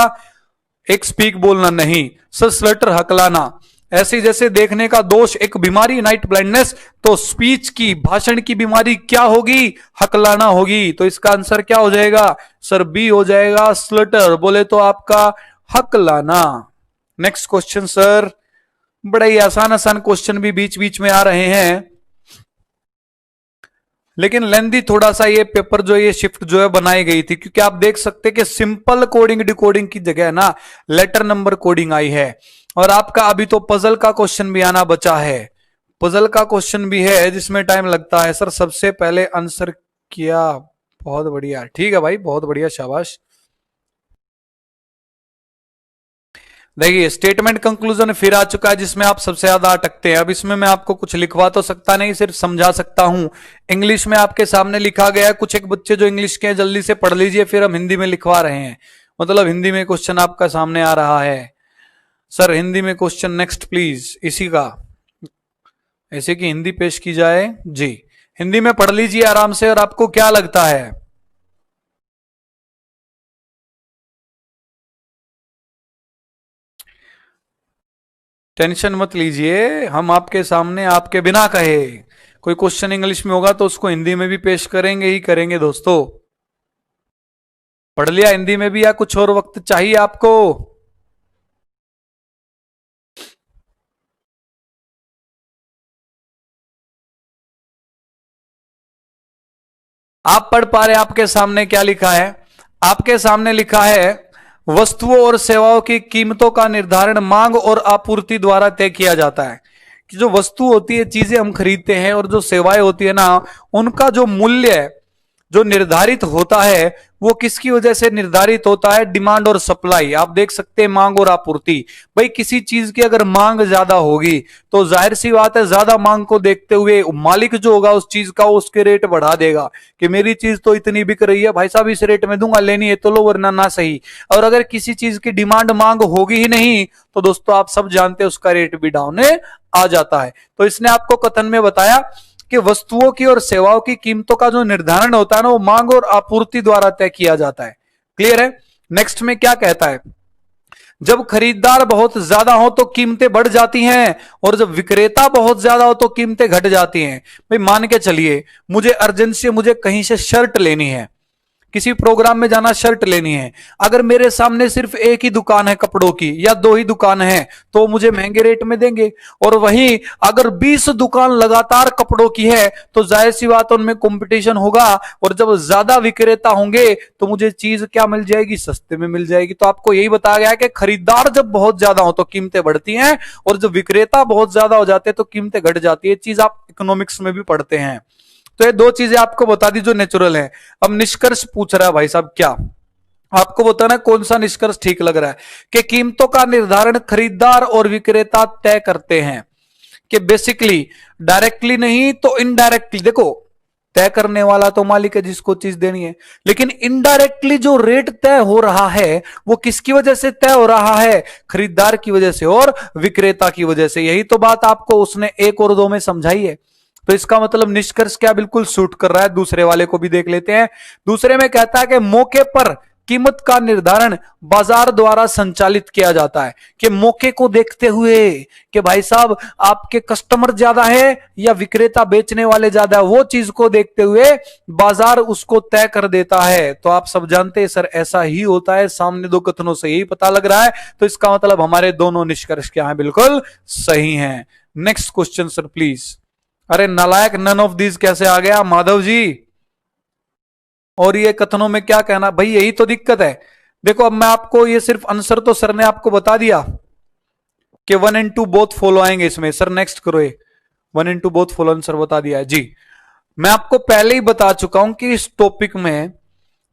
[SPEAKER 1] एक स्पीक बोलना, नहीं। सर स्लटर हकलाना। ऐसे जैसे देखने का दोष एक बीमारी नाइट ब्लाइंडनेस, तो स्पीच की, भाषण की बीमारी क्या होगी, हकलाना होगी। तो इसका आंसर क्या हो जाएगा सर, बी हो जाएगा, स्लटर बोले तो आपका हकलाना। नेक्स्ट क्वेश्चन सर, बड़ा ही आसान आसान क्वेश्चन भी बीच बीच में आ रहे हैं, लेकिन लेंदी थोड़ा सा ये पेपर जो ये शिफ्ट जो है बनाई गई थी, क्योंकि आप देख सकते कि सिंपल कोडिंग डिकोडिंग की जगह ना लेटर नंबर कोडिंग आई है। और आपका अभी तो पजल का क्वेश्चन भी आना बचा है, पजल का क्वेश्चन भी है जिसमें टाइम लगता है। सर सबसे पहले आंसर किया, बहुत बढ़िया, ठीक है भाई, बहुत बढ़िया, शाबाश। देखिए स्टेटमेंट कंक्लूजन फिर आ चुका है जिसमें आप सबसे ज्यादा अटकते हैं। अब इसमें मैं आपको कुछ लिखवा तो सकता नहीं, सिर्फ समझा सकता हूं। इंग्लिश में आपके सामने लिखा गया है, कुछ एक बच्चे जो इंग्लिश के हैं जल्दी से पढ़ लीजिए, फिर हम हिंदी में लिखवा रहे हैं। मतलब हिंदी में क्वेश्चन आपका सामने आ रहा है। सर हिंदी में क्वेश्चन नेक्स्ट प्लीज, इसी का ऐसे कि हिंदी पेश की जाए जी। हिंदी में पढ़ लीजिए आराम से। और आपको क्या लगता है, टेंशन मत लीजिए, हम आपके सामने आपके बिना कहे कोई क्वेश्चन इंग्लिश में होगा तो उसको हिंदी में भी पेश करेंगे ही करेंगे दोस्तों। पढ़ लिया हिंदी में भी या कुछ और वक्त चाहिए आपको? आप पढ़ पा रहे हैं? आपके सामने क्या लिखा है? आपके सामने लिखा है वस्तुओं और सेवाओं की कीमतों का निर्धारण मांग और आपूर्ति द्वारा तय किया जाता है। कि जो वस्तु होती है, चीजें हम खरीदते हैं, और जो सेवाएं होती है ना, उनका जो मूल्य जो निर्धारित होता है वो किसकी वजह से निर्धारित होता है? डिमांड और सप्लाई। आप देख सकते हैं मांग और आपूर्ति। भाई किसी चीज की अगर मांग ज्यादा होगी तो जाहिर सी बात है ज्यादा मांग को देखते हुए मालिक जो होगा उस चीज का उसके रेट बढ़ा देगा कि मेरी चीज तो इतनी बिक रही है भाई साहब, इस रेट में दूंगा, लेनी है तो लो वरना ना सही। और अगर किसी चीज की डिमांड मांग होगी ही नहीं तो दोस्तों आप सब जानते हैं उसका रेट भी डाउन आ जाता है। तो इसने आपको कथन में बताया कि वस्तुओं की और सेवाओं की कीमतों का जो निर्धारण होता है ना वो मांग और आपूर्ति द्वारा तय किया जाता है। क्लियर है? नेक्स्ट में क्या कहता है, जब खरीदार बहुत ज्यादा हो तो कीमतें बढ़ जाती हैं और जब विक्रेता बहुत ज्यादा हो तो कीमतें घट जाती हैं। भाई मान के चलिए मुझे अर्जेंसी, मुझे कहीं से शर्ट लेनी है, किसी प्रोग्राम में जाना, शर्ट लेनी है। अगर मेरे सामने सिर्फ एक ही दुकान है कपड़ों की या दो ही दुकान है तो मुझे महंगे रेट में देंगे। और वहीं अगर 20 दुकान लगातार कपड़ों की है तो जाहिर सी बात उनमें कंपटीशन होगा, और जब ज्यादा विक्रेता होंगे तो मुझे चीज क्या मिल जाएगी? सस्ते में मिल जाएगी। तो आपको यही बताया गया है कि खरीदार जब बहुत ज्यादा हो तो कीमतें बढ़ती हैं और जब विक्रेता बहुत ज्यादा हो जाते हैं तो कीमतें घट जाती है। चीज आप इकोनॉमिक्स में भी पढ़ते हैं। तो ये दो चीजें आपको बता दी जो नेचुरल है। अब निष्कर्ष पूछ रहा है भाई साहब, क्या आपको बताना कौन सा निष्कर्ष ठीक लग रहा है? कि कीमतों का निर्धारण खरीदार और विक्रेता तय करते हैं। कि बेसिकली डायरेक्टली नहीं तो इनडायरेक्टली, देखो तय करने वाला तो मालिक है जिसको चीज देनी है, लेकिन इनडायरेक्टली जो रेट तय हो रहा है वो किसकी वजह से तय हो रहा है? खरीदार की वजह से और विक्रेता की वजह से। यही तो बात आपको उसने एक और दो में समझाई है। तो इसका मतलब निष्कर्ष क्या बिल्कुल सूट कर रहा है। दूसरे वाले को भी देख लेते हैं। दूसरे में कहता है कि मौके पर कीमत का निर्धारण बाजार द्वारा संचालित किया जाता है। कि मौके को देखते हुए कि भाई साहब आपके कस्टमर ज्यादा है या विक्रेता बेचने वाले ज्यादा है, वो चीज को देखते हुए बाजार उसको तय कर देता है। तो आप सब जानते हैं सर ऐसा ही होता है, सामने दो कथनों से यही पता लग रहा है। तो इसका मतलब हमारे दोनों निष्कर्ष क्या है? बिल्कुल सही है। Next question sir please. अरे नालायक, नन ऑफ दीज कैसे आ गया माधव जी? और ये कथनों में क्या कहना? भाई यही तो दिक्कत है। देखो अब मैं आपको ये सिर्फ आंसर तो सर ने आपको बता दिया कि 1 and 2 बोथ फॉलो आएंगे इसमें। सर नेक्स्ट करो, ये 1 and 2 बोथ फॉलो आंसर बता दिया है जी। मैं आपको पहले ही बता चुका हूं कि इस टॉपिक में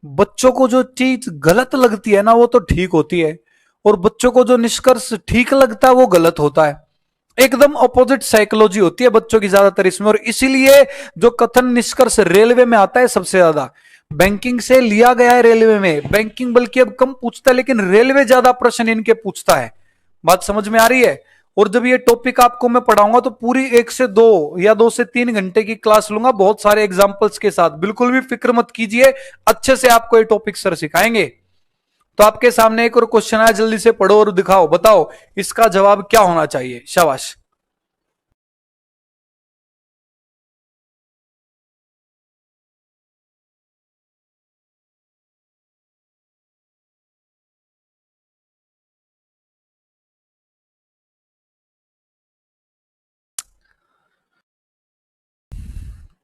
[SPEAKER 1] बच्चों को जो चीज गलत लगती है ना वो तो ठीक होती है, और बच्चों को जो निष्कर्ष ठीक लगता है वो गलत होता है। एकदम ऑपोजिट साइकोलॉजी होती है बच्चों की ज्यादातर इसमें। और इसीलिए जो कथन निष्कर्ष रेलवे में आता है सबसे ज्यादा बैंकिंग से लिया गया है। रेलवे में बैंकिंग बल्कि अब कम पूछता है, लेकिन रेलवे ज्यादा प्रश्न इनके पूछता है। बात समझ में आ रही है? और जब ये टॉपिक आपको मैं पढ़ाऊंगा तो पूरी 1 से 2 या 2 से 3 घंटे की क्लास लूंगा बहुत सारे एग्जाम्पल्स के साथ। बिल्कुल भी फिक्र मत कीजिए, अच्छे से आपको ये टॉपिक सर सिखाएंगे। तो आपके सामने एक और क्वेश्चन है, जल्दी से पढ़ो और दिखाओ, बताओ इसका जवाब क्या होना चाहिए। शाबाश।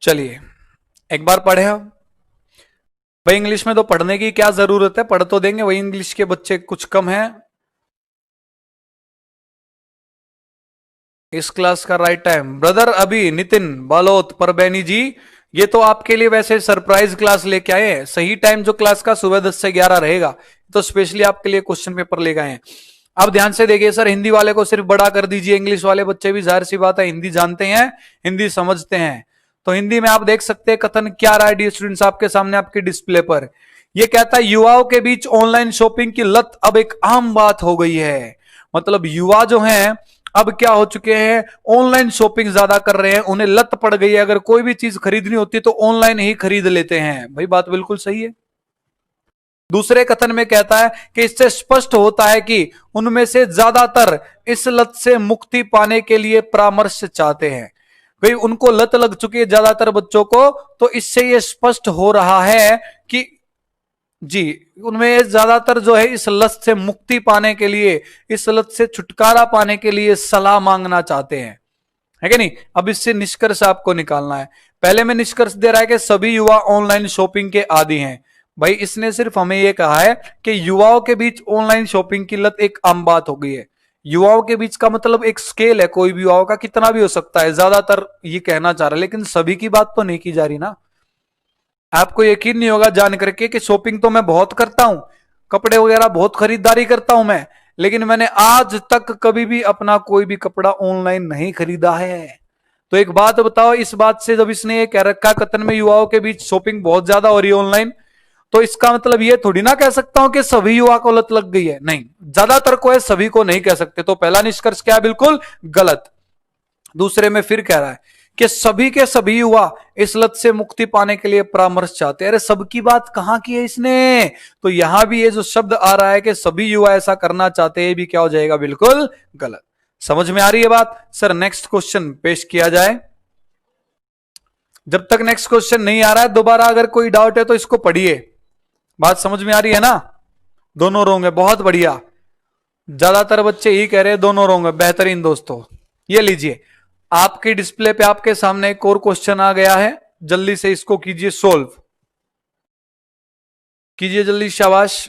[SPEAKER 1] चलिए एक बार पढ़े हम। भाई इंग्लिश में तो पढ़ने की क्या जरूरत है, पढ़ तो देंगे। वही इंग्लिश के बच्चे कुछ कम हैं इस क्लास का। राइट टाइम ब्रदर अभी नितिन बालोत परबैनी जी, ये तो आपके लिए वैसे सरप्राइज क्लास लेके आए हैं। सही टाइम जो क्लास का सुबह 10 से 11 रहेगा, तो स्पेशली आपके लिए क्वेश्चन पेपर लेके आए हैं। अब ध्यान से देखिए सर, हिंदी वाले को सिर्फ बड़ा कर दीजिए, इंग्लिश वाले बच्चे भी जाहिर सी बात है हिंदी जानते हैं, हिंदी समझते हैं। तो हिंदी में आप देख सकते हैं कथन क्या रहा है डियर स्टूडेंट्स आपके सामने आपके डिस्प्ले पर। यह कहता है युवाओं के बीच ऑनलाइन शॉपिंग की लत अब एक आम बात हो गई है। मतलब युवा जो हैं अब क्या हो चुके हैं, ऑनलाइन शॉपिंग ज्यादा कर रहे हैं, उन्हें लत पड़ गई है, अगर कोई भी चीज खरीदनी होती है तो ऑनलाइन ही खरीद लेते हैं। भाई बात बिल्कुल सही है। दूसरे कथन में कहता है कि इससे स्पष्ट होता है कि उनमें से ज्यादातर इस लत से मुक्ति पाने के लिए परामर्श चाहते हैं। भाई उनको लत लग चुकी है ज्यादातर बच्चों को, तो इससे यह स्पष्ट हो रहा है कि जी उनमें ज्यादातर जो है इस लत से मुक्ति पाने के लिए, इस लत से छुटकारा पाने के लिए सलाह मांगना चाहते हैं, है कि नहीं। अब इससे निष्कर्ष आपको निकालना है। पहले में निष्कर्ष दे रहा है कि सभी युवा ऑनलाइन शॉपिंग के आदी हैं। भाई इसने सिर्फ हमें यह कहा है कि युवाओं के बीच ऑनलाइन शॉपिंग की लत एक आम बात हो गई है। युवाओं के बीच का मतलब एक स्केल है, कोई भी युवाओं का कितना भी हो सकता है, ज्यादातर ये कहना चाह रहा है, लेकिन सभी की बात तो नहीं की जा रही ना। आपको यकीन नहीं होगा जान करके कि शॉपिंग तो मैं बहुत करता हूं, कपड़े वगैरह बहुत खरीदारी करता हूं मैं, लेकिन मैंने आज तक कभी भी अपना कोई भी कपड़ा ऑनलाइन नहीं खरीदा है। तो एक बात बताओ, इस बात से जब इसने ये कह रखा कथन में युवाओं के बीच शॉपिंग बहुत ज्यादा हो रही है ऑनलाइन, तो इसका मतलब ये थोड़ी ना कह सकता हूं कि सभी युवा को लत लग गई है, नहीं, ज्यादातर को है, सभी को नहीं कह सकते। तो पहला निष्कर्ष क्या है, बिल्कुल गलत। दूसरे में फिर कह रहा है कि सभी के सभी युवा इस लत से मुक्ति पाने के लिए परामर्श चाहते हैं। अरे सबकी बात कहां की है इसने, तो यहां भी ये जो शब्द आ रहा है कि सभी युवा ऐसा करना चाहते हैं, भी क्या हो जाएगा, बिल्कुल गलत। समझ में आ रही है बात। सर नेक्स्ट क्वेश्चन पेश किया जाए। जब तक नेक्स्ट क्वेश्चन नहीं आ रहा है, दोबारा अगर कोई डाउट है तो इसको पढ़िए। बात समझ में आ रही है ना। दोनों रोंग है, बहुत बढ़िया। ज्यादातर बच्चे ही कह रहे हैं दोनों रोंग है, बेहतरीन दोस्तों। ये लीजिए आपके डिस्प्ले पे आपके सामने एक और क्वेश्चन आ गया है, जल्दी से इसको कीजिए सोल्व, कीजिए जल्दी, शाबाश।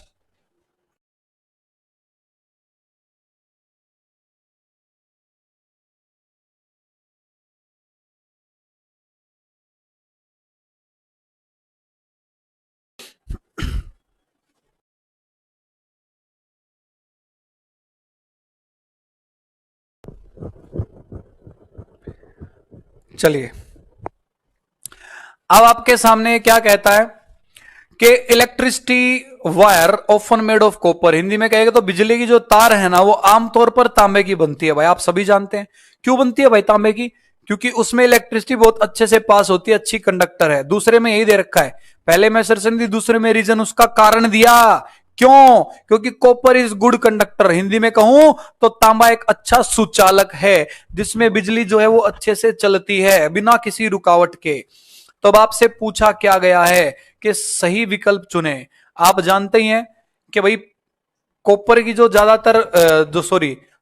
[SPEAKER 1] चलिए अब आपके सामने क्या कहता है कि electricity wire often made of copper, Hindi में कहेगा तो बिजली की जो तार है ना वो आमतौर पर तांबे की बनती है। भाई आप सभी जानते हैं क्यों बनती है भाई तांबे की, क्योंकि उसमें इलेक्ट्रिसिटी बहुत अच्छे से पास होती है, अच्छी कंडक्टर है। दूसरे में यही दे रखा है, पहले में सर्सन दी, दूसरे में रीजन, उसका कारण दिया। क्यों, क्योंकि copper is good conductor. Hindi में कहूं तो तांबा एक अच्छा सुचालक है, जिसमें बिजली जो है वो अच्छे से चलती है बिना किसी रुकावट के। तो अब आपसे पूछा क्या गया है कि सही विकल्प चुने। आप जानते ही हैं कि भाई कॉपर की जो ज्यादातर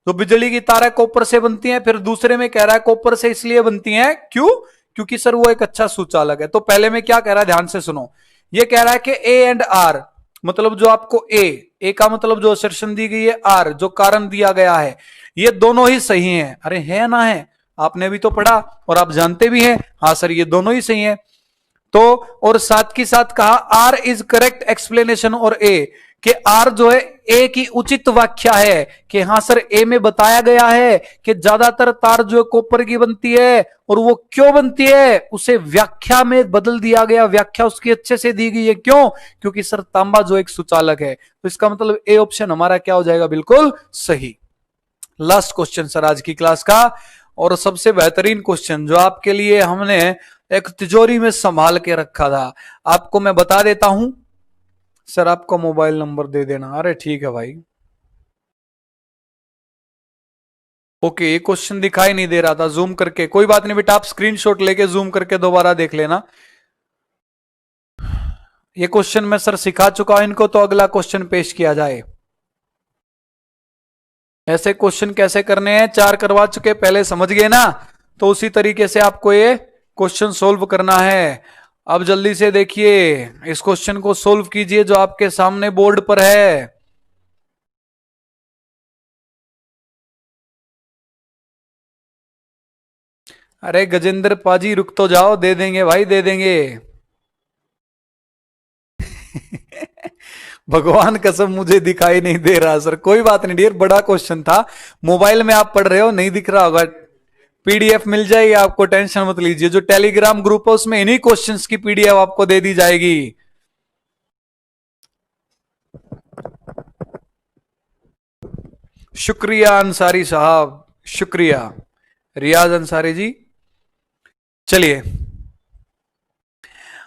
[SPEAKER 1] जो बिजली की तार है कॉपर से बनती है। फिर दूसरे में कह रहा है कॉपर से इसलिए बनती है, क्यों, क्योंकि सर वो एक अच्छा सुचालक है। तो पहले में क्या कह रहा है, ध्यान से सुनो। ये कह रहा है कि ए एंड आर, मतलब जो आपको ए का मतलब जो असर्शन दी गई है, आर जो कारण दिया गया है, ये दोनों ही सही हैं। अरे है ना, है, आपने भी तो पढ़ा और आप जानते भी हैं, हाँ सर ये दोनों ही सही हैं। तो और साथ की साथ कहा आर इज करेक्ट एक्सप्लेनेशन, और ए कि आर जो है ए की उचित व्याख्या है, कि हाँ सर ए में बताया गया है कि ज्यादातर तार जो है कॉपर की बनती है, और वो क्यों बनती है उसे व्याख्या में बदल दिया गया, व्याख्या उसकी अच्छे से दी गई है। क्यों, क्योंकि सर तांबा जो एक सुचालक है। तो इसका मतलब ए ऑप्शन हमारा क्या हो जाएगा, बिल्कुल सही। लास्ट क्वेश्चन सर आज की क्लास का, और सबसे बेहतरीन क्वेश्चन जो आपके लिए हमने एक तिजोरी में संभाल के रखा था, आपको मैं बता देता हूं। सर आपको मोबाइल नंबर दे देना। अरे ठीक है भाई, ओके। ये क्वेश्चन दिखाई नहीं दे रहा था, जूम करके, कोई बात नहीं बेटा, आप स्क्रीनशॉट लेके जूम करके दोबारा देख लेना। ये क्वेश्चन मैं सर सिखा चुका हूं इनको, तो अगला क्वेश्चन पेश किया जाए। ऐसे क्वेश्चन कैसे करने हैं, 4 करवा चुके, पहले समझ गए ना, तो उसी तरीके से आपको ये क्वेश्चन सोल्व करना है। अब जल्दी से देखिए, इस क्वेश्चन को सोल्व कीजिए जो आपके सामने बोर्ड पर है। अरे गजेंद्र पाजी रुक तो जाओ, दे देंगे भाई, दे देंगे। भगवान कसम मुझे दिखाई नहीं दे रहा सर। कोई बात नहीं डियर, बड़ा क्वेश्चन था, मोबाइल में आप पढ़ रहे हो नहीं दिख रहा होगा, पीडीएफ मिल जाएगी आपको, टेंशन मत लीजिए। जो टेलीग्राम ग्रुप है उसमें इन्हीं क्वेश्चंस की पीडीएफ आपको दे दी जाएगी। शुक्रिया अंसारी साहब, शुक्रिया रियाज अंसारी जी। चलिए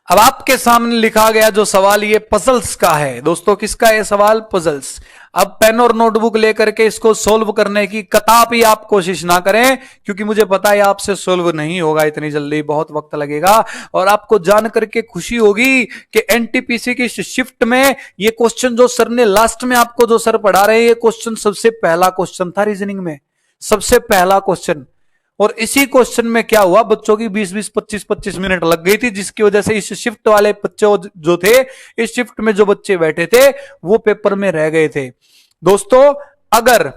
[SPEAKER 1] अब आपके सामने लिखा गया जो सवाल ये पजल्स का है दोस्तों। किसका है सवाल? पजल्स। अब पेन और नोटबुक लेकर के इसको सोल्व करने की कतई आप कोशिश ना करें, क्योंकि मुझे पता है आपसे सोल्व नहीं होगा इतनी जल्दी, बहुत वक्त लगेगा। और आपको जान करके खुशी होगी कि एनटीपीसी की शिफ्ट में ये क्वेश्चन जो सर ने लास्ट में आपको जो सर पढ़ा रहे हैं, ये क्वेश्चन सबसे पहला क्वेश्चन था रीजनिंग में, सबसे पहला क्वेश्चन। और इसी क्वेश्चन में क्या हुआ, बच्चों की 20-20, 25-25 मिनट लग गई थी, जिसकी वजह से इस शिफ्ट वाले बच्चे जो थे, इस शिफ्ट में जो बच्चे बैठे थे वो पेपर में रह गए थे दोस्तों। अगर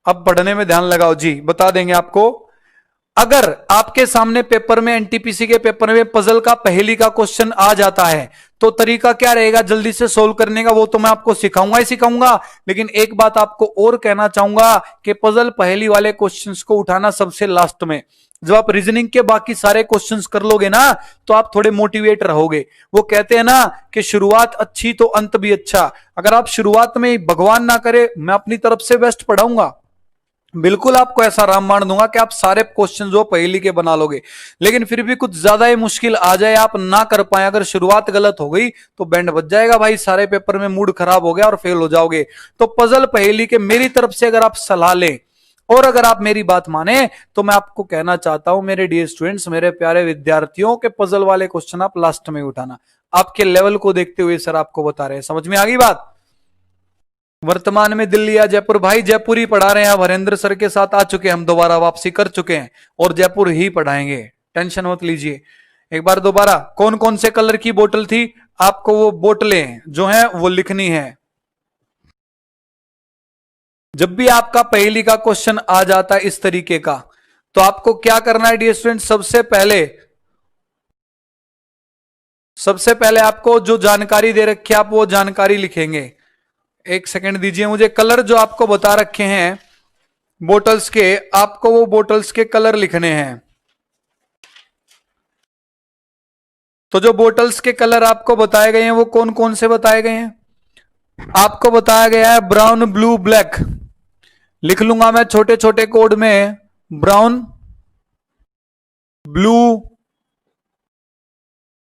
[SPEAKER 1] अब पढ़ने में ध्यान लगाओ जी, बता देंगे आपको। अगर आपके सामने पेपर में, एनटीपीसी के पेपर में पजल का पहेली का क्वेश्चन आ जाता है, तो तरीका क्या रहेगा जल्दी से सोल्व करने का, वो तो मैं आपको सिखाऊंगा ही सिखाऊंगा। लेकिन एक बात आपको और कहना चाहूंगा कि पजल पहेली वाले क्वेश्चंस को उठाना सबसे लास्ट में। जब आप रीजनिंग के बाकी सारे क्वेश्चंस कर लोगे ना, तो आप थोड़े मोटिवेट रहोगे। वो कहते हैं ना कि शुरुआत अच्छी तो अंत भी अच्छा। अगर आप शुरुआत में भगवान ना करे, मैं अपनी तरफ से बेस्ट पढ़ाऊंगा, बिल्कुल आपको ऐसा रामबाण दूंगा कि आप सारे क्वेश्चन जो पहेली के बना लोगे। लेकिन फिर भी कुछ ज्यादा ही मुश्किल आ जाए, आप ना कर पाए, अगर शुरुआत गलत हो गई तो बैंड बज जाएगा भाई, सारे पेपर में मूड खराब हो गया और फेल हो जाओगे। तो पजल पहेली के मेरी तरफ से अगर आप सलाह लें और अगर आप मेरी बात माने, तो मैं आपको कहना चाहता हूं मेरे डियर स्टूडेंट्स, मेरे प्यारे विद्यार्थियों के पजल वाले क्वेश्चन आप लास्ट में उठाना। आपके लेवल को देखते हुए सर आपको बता रहे हैं, समझ में आ गई बात। वर्तमान में दिल्ली या जयपुर, भाई जयपुर ही पढ़ा रहे हैं, हरेंद्र सर के साथ आ चुके हैं, हम दोबारा वापसी कर चुके हैं और जयपुर ही पढ़ाएंगे, टेंशन मत लीजिए। एक बार दोबारा, कौन कौन से कलर की बोतल थी, आपको वो बोतलें जो हैं वो लिखनी है। जब भी आपका पहेली का क्वेश्चन आ जाता है इस तरीके का, तो आपको क्या करना है डियर स्टूडेंट, सबसे पहले आपको जो जानकारी दे रखी है आप वो जानकारी लिखेंगे। एक सेकंड दीजिए मुझे। कलर जो आपको बता रखे हैं बोटल्स के, आपको वो बोटल्स के कलर लिखने हैं। तो जो बोटल्स के कलर आपको बताए गए हैं वो कौन कौन से बताए गए हैं? आपको बताया गया है ब्राउन, ब्लू, ब्लैक। लिख लूंगा मैं छोटे छोटे कोड में, ब्राउन, ब्लू,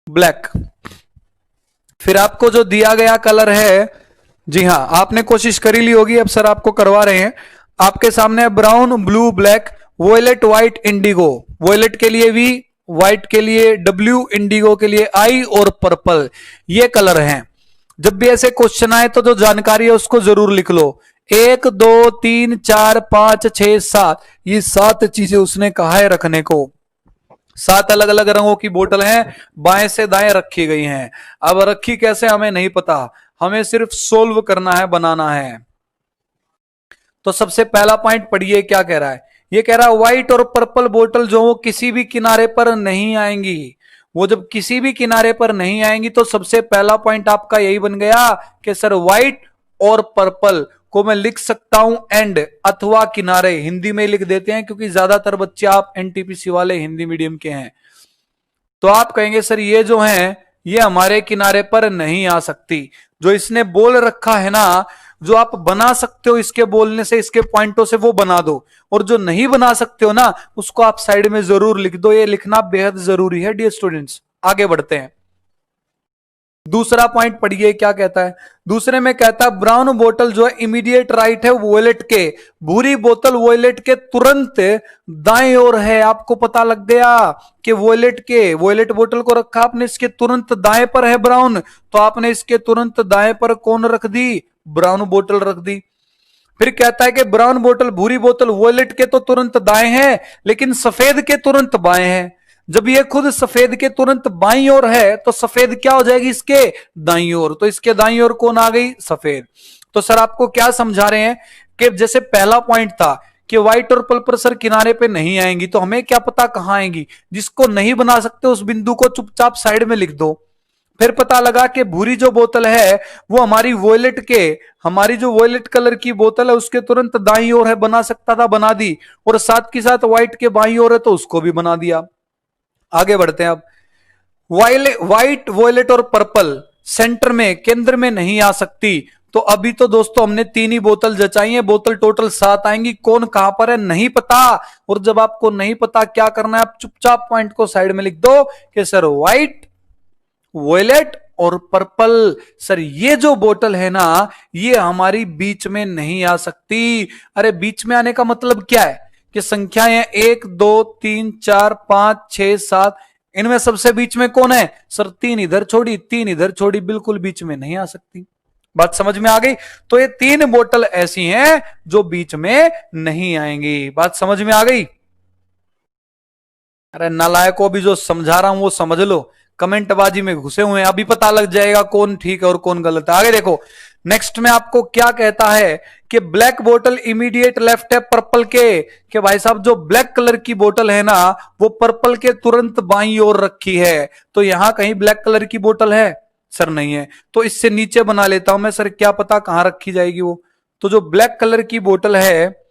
[SPEAKER 1] ब्लैक। फिर आपको जो दिया गया कलर है, जी हां आपने कोशिश करी ली होगी, अब सर आपको करवा रहे हैं। आपके सामने brown, blue, black, violet, white, indigo. Violet के लिए वी, व्हाइट के लिए डब्ल्यू, इंडिगो के लिए आई और पर्पल, ये कलर हैं। जब भी ऐसे क्वेश्चन आए तो जो जानकारी है उसको जरूर लिख लो। 1, 2, 3, 4, 5, 6, 7, ये 7 चीजें उसने कहा है रखने को। 7 अलग अलग रंगों की बोतल हैं, बाएं से दाएं रखी गई हैं। अब रखी कैसे हमें नहीं पता, हमें सिर्फ सोल्व करना है, बनाना है। तो सबसे पहला पॉइंट पढ़िए क्या कह रहा है। ये कह रहा है व्हाइट और पर्पल बोतल जो वो किसी भी किनारे पर नहीं आएंगी। वो जब किसी भी किनारे पर नहीं आएंगी तो सबसे पहला पॉइंट आपका यही बन गया कि सर व्हाइट और पर्पल को मैं लिख सकता हूं एंड अथवा किनारे, हिंदी में लिख देते हैं क्योंकि ज्यादातर बच्चे आप एनटीपीसी वाले हिंदी मीडियम के हैं। तो आप कहेंगे सर ये जो है ये हमारे किनारे पर नहीं आ सकती। जो इसने बोल रखा है ना, जो आप बना सकते हो इसके बोलने से, इसके पॉइंटों से, वो बना दो। और जो नहीं बना सकते हो ना, उसको आप साइड में जरूर लिख दो। ये लिखना बेहद जरूरी है डियर स्टूडेंट्स। आगे बढ़ते हैं। दूसरा पॉइंट पढ़िए क्या कहता है। दूसरे में कहता है ब्राउन बोतल जो है इमीडिएट राइट है वॉयलेट के, भूरी बोतल वॉयलेट के तुरंत दाएं ओर है। आपको पता लग गया कि वॉयलेट बोतल को रखा आपने इसके तुरंत दाएं पर है ब्राउन, तो आपने इसके तुरंत दाएं पर कौन रख दी, ब्राउन बोतल रख दी। फिर कहता है कि ब्राउन बोतल, भूरी बोतल वॉयलेट के तो तुरंत दाएं है, लेकिन सफेद के तुरंत बाएं है। जब ये खुद सफेद के तुरंत बाईं ओर है तो सफेद क्या हो जाएगी, इसके दाईं ओर। तो इसके दाईं ओर कौन आ गई, सफेद। तो सर आपको क्या समझा रहे हैं कि जैसे पहला पॉइंट था कि व्हाइट और पर्पल सर किनारे पे नहीं आएंगी, तो हमें क्या पता कहां आएंगी। जिसको नहीं बना सकते उस बिंदु को चुपचाप साइड में लिख दो। फिर पता लगा कि भूरी जो बोतल है वो हमारी जो वॉयलेट कलर की बोतल है उसके तुरंत दाईं ओर है, बना सकता था, बना दी। और साथ के साथ व्हाइट के बाईं ओर है तो उसको भी बना दिया। आगे बढ़ते हैं अब। व्हाइट, वॉयलेट और पर्पल सेंटर में, केंद्र में नहीं आ सकती। तो अभी तो दोस्तों हमने तीन ही बोतल जचाई है, बोतल टोटल 7 आएंगी, कौन कहां पर है नहीं पता। और जब आपको नहीं पता क्या करना है, आप चुपचाप पॉइंट को साइड में लिख दो कि सर व्हाइट, वॉयलेट और पर्पल। सर ये जो बोतल है ना, ये हमारी बीच में नहीं आ सकती। अरे बीच में आने का मतलब क्या है कि संख्याएं 1 2 3 4 5 6 7, इनमें सबसे बीच में कौन है सर? 3 इधर छोड़ी 3 इधर छोड़ी, बिल्कुल बीच में नहीं आ सकती। बात समझ में आ गई? तो ये 3 बोतल ऐसी हैं जो बीच में नहीं आएंगी। बात समझ में आ गई? अरे नालायकों, भी जो समझा रहा हूं वो समझ लो, कमेंटबाजी में घुसे हुए हैं, अभी पता लग जाएगा कौन ठीक है और कौन गलत है। आगे देखो, नेक्स्ट में आपको क्या कहता है कि ब्लैक बोतल इमीडिएट लेफ्ट है पर्पल के। कि भाई साहब जो ब्लैक कलर की बोतल है ना, वो पर्पल के तुरंत बाईं ओर रखी है। तो यहां कहीं ब्लैक कलर की बोतल है? सर नहीं है। तो इससे नीचे बना लेता हूं मैं, सर क्या पता कहां रखी जाएगी वो। तो जो ब्लैक कलर की बोतल है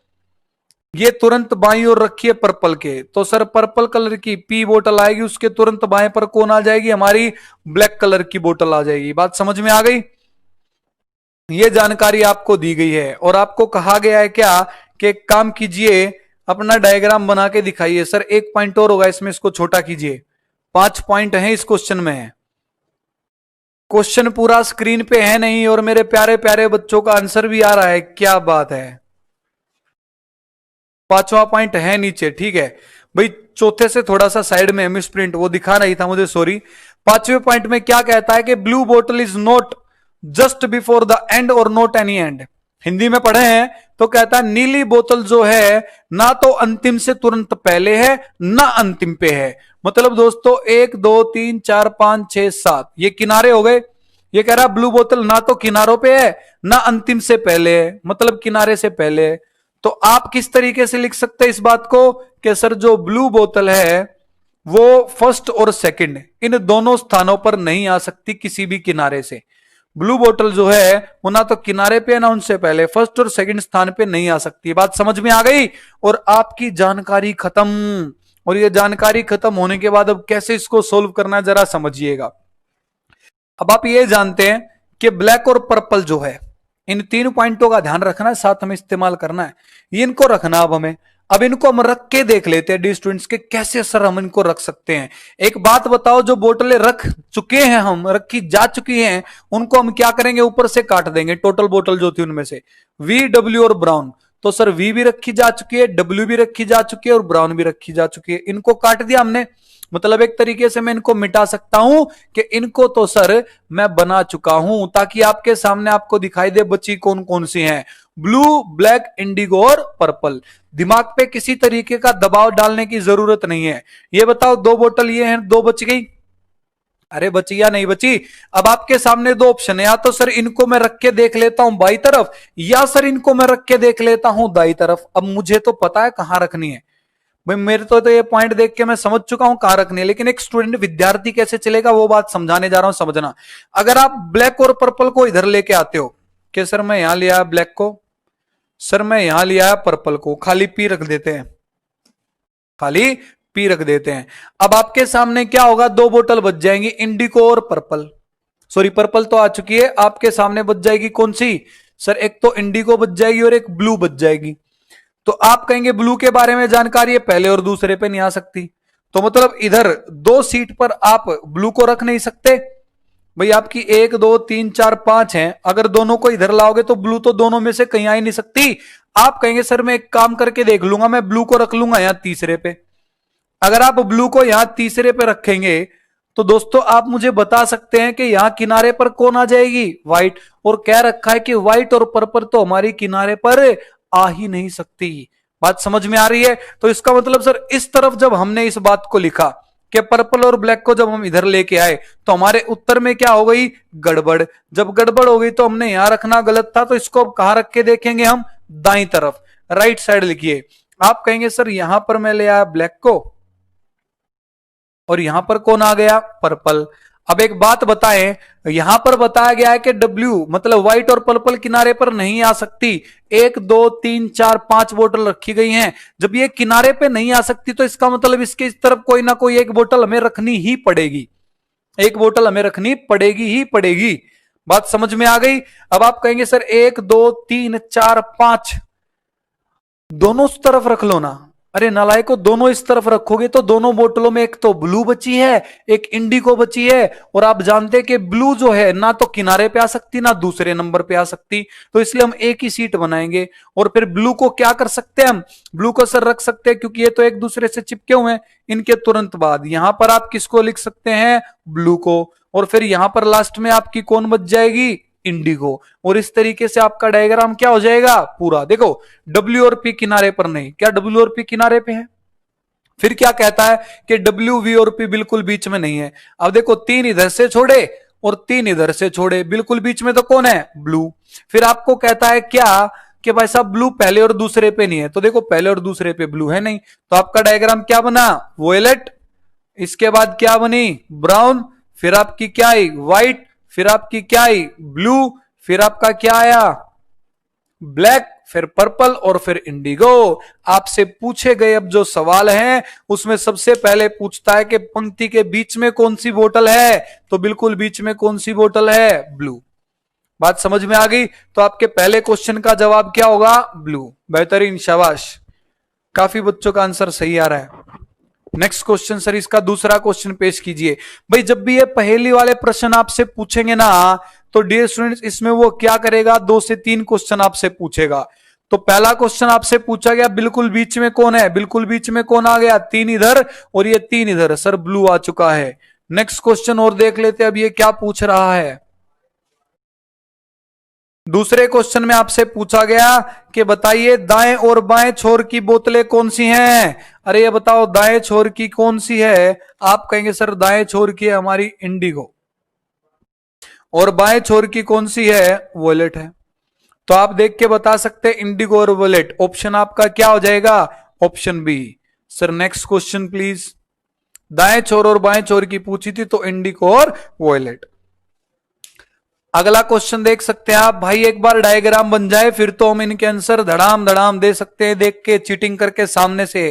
[SPEAKER 1] ये तुरंत बाईं ओर रखी है पर्पल के, तो सर पर्पल कलर की पी बोतल आएगी, उसके तुरंत बाएं पर कौन आ जाएगी? हमारी ब्लैक कलर की बोतल आ जाएगी। बात समझ में आ गई? ये जानकारी आपको दी गई है और आपको कहा गया है क्या कि एक काम कीजिए, अपना डायग्राम बना के दिखाइए। सर एक पॉइंट और होगा इसमें, इसको छोटा कीजिए। 5 पॉइंट है इस क्वेश्चन में। क्वेश्चन पूरा स्क्रीन पे है नहीं और मेरे प्यारे प्यारे बच्चों का आंसर भी आ रहा है, क्या बात है। 5वां पॉइंट है नीचे, ठीक है भाई। चौथे से थोड़ा सा साइड में मिस प्रिंट वो दिखा नहीं था मुझे, सॉरी। 5वें पॉइंट में क्या कहता है कि ब्लू बोतल is not just before the end और नॉट एनी एंड। हिंदी में पढ़े हैं तो कहता है नीली बोतल जो है ना तो अंतिम से तुरंत पहले है ना अंतिम पे है। मतलब दोस्तों 1 2 3 4 5 6 7 ये किनारे हो गए। ये कह रहा ब्लू बोतल ना तो किनारों पे है ना अंतिम से पहले है, मतलब किनारे से पहले है। तो आप किस तरीके से लिख सकते हैं इस बात को कि सर जो ब्लू बोतल है वो फर्स्ट और सेकंड इन दोनों स्थानों पर नहीं आ सकती किसी भी किनारे से। ब्लू बोतल जो है वो ना तो किनारे पे ना उनसे पहले, फर्स्ट और सेकंड स्थान पे नहीं आ सकती। बात समझ में आ गई? और आपकी जानकारी खत्म। और ये जानकारी खत्म होने के बाद अब कैसे इसको सोल्व करना है जरा समझिएगा। अब आप ये जानते हैं कि ब्लैक और पर्पल जो है, इन 3 पॉइंटों का ध्यान रखना है, साथ हमें इस्तेमाल करना है। ये इनको रखना अब हमें। अब इनको हम रख के देख लेते हैं डी स्टूडेंट्स के कैसे सर हम इनको रख सकते हैं। एक बात बताओ, जो बोतलें रख चुके हैं हम, रखी जा चुकी हैं, उनको हम क्या करेंगे? ऊपर से काट देंगे टोटल बोतल जो थी उनमें से, वी डब्ल्यू और ब्राउन। तो सर वी भी रखी जा चुकी है, डब्ल्यू भी रखी जा चुकी है और ब्राउन भी रखी जा चुकी है। इनको काट दिया हमने, मतलब एक तरीके से मैं इनको मिटा सकता हूं कि इनको तो सर मैं बना चुका हूं, ताकि आपके सामने आपको दिखाई दे बची कौन कौन सी हैं। ब्लू, ब्लैक, इंडिगो और पर्पल। दिमाग पे किसी तरीके का दबाव डालने की जरूरत नहीं है। ये बताओ 2 बोतल ये हैं, 2 बच गई। अरे बची या नहीं बची? अब आपके सामने 2 ऑप्शन है, या तो सर इनको मैं रख के देख लेता हूं बाई तरफ, या सर इनको मैं रख के देख लेता हूं दाई तरफ। अब मुझे तो पता है कहां रखनी है भाई, मेरे तो ये पॉइंट देख के मैं समझ चुका हूं कहां रखनी है, लेकिन एक स्टूडेंट विद्यार्थी कैसे चलेगा वो बात समझाने जा रहा हूं, समझना। अगर आप ब्लैक और पर्पल को इधर लेके आते हो कि सर मैं यहां लिया ब्लैक को, सर मैं यहां लिया पर्पल को, खाली पी रख देते हैं, खाली पी रख देते हैं। अब आपके सामने क्या होगा? 2 बोतल बच जाएंगी, इंडिको और पर्पल। सॉरी पर्पल तो आ चुकी है, आपके सामने बच जाएगी कौन सी? सर एक तो इंडिको बच जाएगी और एक ब्लू बच जाएगी। तो आप कहेंगे ब्लू के बारे में जानकारी है, पहले और दूसरे पे नहीं आ सकती। तो मतलब इधर 2 सीट पर आप ब्लू को रख नहीं सकते भाई। आपकी 1 2 3 4 5 है, अगर दोनों को इधर लाओगे तो ब्लू तो दोनों में से कहीं आ ही नहीं सकती। आप कहेंगे सर मैं एक काम करके देख लूंगा, मैं ब्लू को रख लूंगा यहां तीसरे पे। अगर आप ब्लू को यहां तीसरे पे रखेंगे तो दोस्तों आप मुझे बता सकते हैं कि यहां किनारे पर कौन आ जाएगी? व्हाइट। और कह रखा है कि व्हाइट और पर्पल तो हमारी किनारे पर आ ही नहीं सकती। बात समझ में आ रही है? तो इसका मतलब सर इस तरफ जब हमने इस बात को लिखा कि पर्पल और ब्लैक को जब हम इधर लेके आए तो हमारे उत्तर में क्या हो गई? गड़बड़। जब गड़बड़ हो गई तो हमने यहां रखना गलत था, तो इसको अब कहां रख के देखेंगे हम? दाई तरफ, राइट साइड लिखिए। आप कहेंगे सर यहां पर मैं ले आया ब्लैक को और यहां पर कौन आ गया? पर्पल। अब एक बात बताएं, यहां पर बताया गया है कि W मतलब व्हाइट और पर्पल किनारे पर नहीं आ सकती। 1 2 3 4 5 बोतल रखी गई हैं। जब ये किनारे पे नहीं आ सकती तो इसका मतलब इसके इस तरफ कोई ना कोई एक बोतल हमें रखनी ही पड़ेगी। एक बोतल हमें रखनी पड़ेगी ही पड़ेगी। बात समझ में आ गई। अब आप कहेंगे सर 1 2 3 4 5 दोनों उस तरफ रख लो ना। अरे नालायको, दोनों इस तरफ रखोगे तो दोनों बोतलों में एक तो ब्लू बची है, एक इंडिगो बची है। और आप जानते हैं कि ब्लू जो है ना तो किनारे पे आ सकती ना दूसरे नंबर पे आ सकती, तो इसलिए हम एक ही सीट बनाएंगे। और फिर ब्लू को क्या कर सकते हैं हम, ब्लू को सर रख सकते हैं क्योंकि ये तो एक दूसरे से चिपके हुए हैं। इनके तुरंत बाद यहां पर आप किसको लिख सकते हैं, ब्लू को। और फिर यहां पर लास्ट में आपकी कौन बच जाएगी, इंडिगो। और इस तरीके से आपका डायग्राम क्या हो जाएगा पूरा। देखो W और P किनारे पर नहीं, क्या W और P किनारे पे है। फिर क्या कहता है कि W V और P बिल्कुल बीच में नहीं है। अब देखो 3 इधर से छोड़े और 3 इधर से छोड़े, बिल्कुल बीच में तो कौन है, ब्लू। फिर आपको कहता है क्या कि भाई साहब ब्लू पहले और दूसरे पे नहीं है, तो देखो पहले और दूसरे पे ब्लू है नहीं, तो आपका डायग्राम क्या बना, वोयलेट। इसके बाद क्या बनी, ब्राउन। फिर आपकी क्या आई, व्हाइट। फिर आपकी क्या आई, ब्लू। फिर आपका क्या आया, ब्लैक। फिर पर्पल और फिर इंडिगो। आपसे पूछे गए अब जो सवाल हैं उसमें सबसे पहले पूछता है कि पंक्ति के बीच में कौन सी बोतल है, तो बिल्कुल बीच में कौन सी बोतल है, ब्लू। बात समझ में आ गई। तो आपके पहले क्वेश्चन का जवाब क्या होगा, ब्लू। बेहतरीन, शाबाश, काफी बच्चों का आंसर सही आ रहा है। नेक्स्ट क्वेश्चन सर, इसका दूसरा क्वेश्चन पेश कीजिए। भाई जब भी ये पहेली वाले प्रश्न आपसे पूछेंगे ना तो डियर स्टूडेंट्स इसमें वो क्या करेगा, 2 से 3 क्वेश्चन आपसे पूछेगा। तो पहला क्वेश्चन आपसे पूछा गया बिल्कुल बीच में कौन है, बिल्कुल बीच में कौन आ गया, 3 इधर और ये 3 इधर, सर ब्लू आ चुका है। नेक्स्ट क्वेश्चन और देख लेते हैं अब ये क्या पूछ रहा है। दूसरे क्वेश्चन में आपसे पूछा गया कि बताइए दाएं और बाएं छोर की बोतलें कौन सी हैं। अरे ये बताओ दाएं छोर की कौन सी है। आप कहेंगे सर दाएं छोर की है हमारी इंडिगो, और बाएं छोर की कौन सी है, वोलेट है। तो आप देख के बता सकते हैं इंडिगो और वोलेट। ऑप्शन आपका क्या हो जाएगा, option B. Sir next question please. दाएं छोर और बाएं छोर की पूछी थी तो इंडिगो और वोलेट। अगला क्वेश्चन देख सकते हैं आप। भाई एक बार डायग्राम बन जाए फिर तो हम इनके आंसर धड़ाम धड़ाम दे सकते हैं, देख के चीटिंग करके सामने से।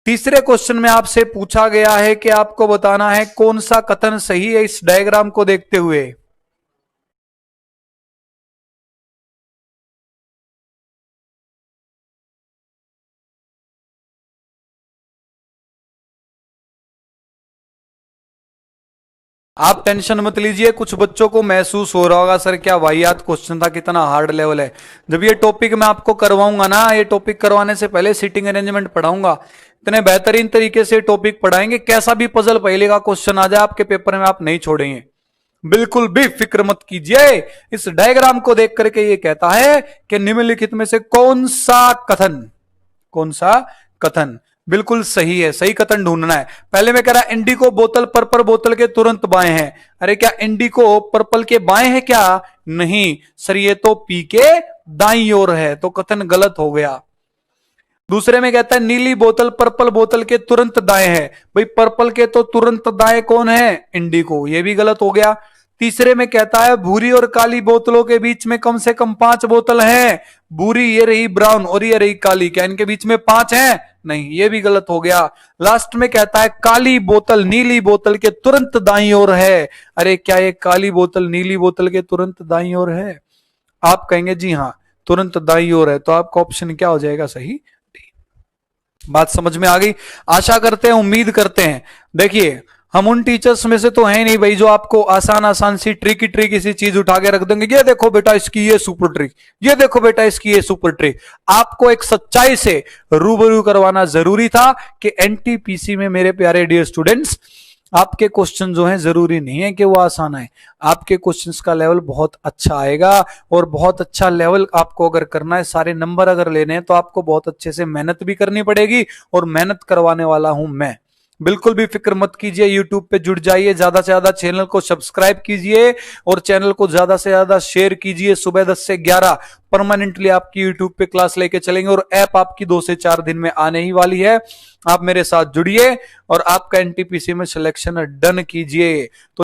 [SPEAKER 1] तीसरे क्वेश्चन में आपसे पूछा गया है कि आपको बताना है कौन सा कथन सही है इस डायग्राम को देखते हुए। आप टेंशन मत लीजिए, कुछ बच्चों को महसूस हो रहा होगा सर क्या वाहियात क्वेश्चन था, कितना हार्ड लेवल है। जब ये टॉपिक मैं आपको करवाऊंगा ना, ये टॉपिक करवाने से पहले सीटिंग अरेंजमेंट पढ़ाऊंगा, इतने बेहतरीन तरीके से टॉपिक पढ़ाएंगे, कैसा भी पजल पहले का क्वेश्चन आ जाए आपके पेपर में आप नहीं छोड़ेंगे। बिल्कुल भी फिक्र मत कीजिए। इस डायग्राम को देख करके ये कहता है कि निम्नलिखित में से कौन सा कथन, कौन सा कथन बिल्कुल सही है, सही कथन ढूंढना है। पहले में कह रहा इंडिको बोतल पर्पल बोतल के तुरंत बाएं है। अरे क्या इंडिको पर्पल के बाएं है क्या, नहीं सर ये तो पी के दाईं ओर है, तो कथन गलत हो गया। दूसरे में कहता है नीली बोतल पर्पल बोतल के तुरंत दाएं है। भाई पर्पल के तो तुरंत दाएं कौन है, इंडिको, ये भी गलत हो गया। तीसरे में कहता है भूरी और काली बोतलों के बीच में कम से कम 5 बोतल हैं। भूरी ये रही ब्राउन और ये रही काली, क्या इनके बीच में 5 हैं, नहीं, ये भी गलत हो गया। लास्ट में कहता है काली बोतल नीली बोतल के तुरंत दाईं ओर है। अरे क्या ये काली बोतल नीली बोतल के तुरंत दाईं ओर है। आप कहेंगे जी हाँ तुरंत दाईं ओर है, तो आपका ऑप्शन क्या हो जाएगा, सही। बात समझ में आ गई, आशा करते हैं, उम्मीद करते हैं। देखिए हम उन टीचर्स में से तो है नहीं भाई जो आपको आसान आसान सी ट्रिकी सी चीज उठा के रख देंगे, ये देखो बेटा इसकी ये सुपर ट्रिक, ये देखो बेटा इसकी ये सुपर ट्रिक। आपको एक सच्चाई से रूबरू करवाना जरूरी था कि एनटीपीसी में मेरे प्यारे डियर स्टूडेंट्स आपके क्वेश्चन जो हैं जरूरी नहीं है कि वो आसान आए। आपके क्वेश्चंस का लेवल बहुत अच्छा आएगा, और बहुत अच्छा लेवल आपको अगर करना है, सारे नंबर अगर लेने हैं, तो आपको बहुत अच्छे से मेहनत भी करनी पड़ेगी, और मेहनत करवाने वाला हूं मैं। बिल्कुल भी फिक्र मत कीजिए, यूट्यूब पे जुड़ जाइए, ज्यादा से ज्यादा चैनल को सब्सक्राइब कीजिए और चैनल को ज्यादा से ज्यादा शेयर कीजिए। सुबह 10 से 11 परमानेंटली आपकी यूट्यूब पे क्लास लेके चलेंगे और ऐप आपकी 2 से 4 दिन में आने ही वाली है। आप मेरे साथ जुड़िए और आपका एनटीपीसी में सिलेक्शन डन कीजिए। तो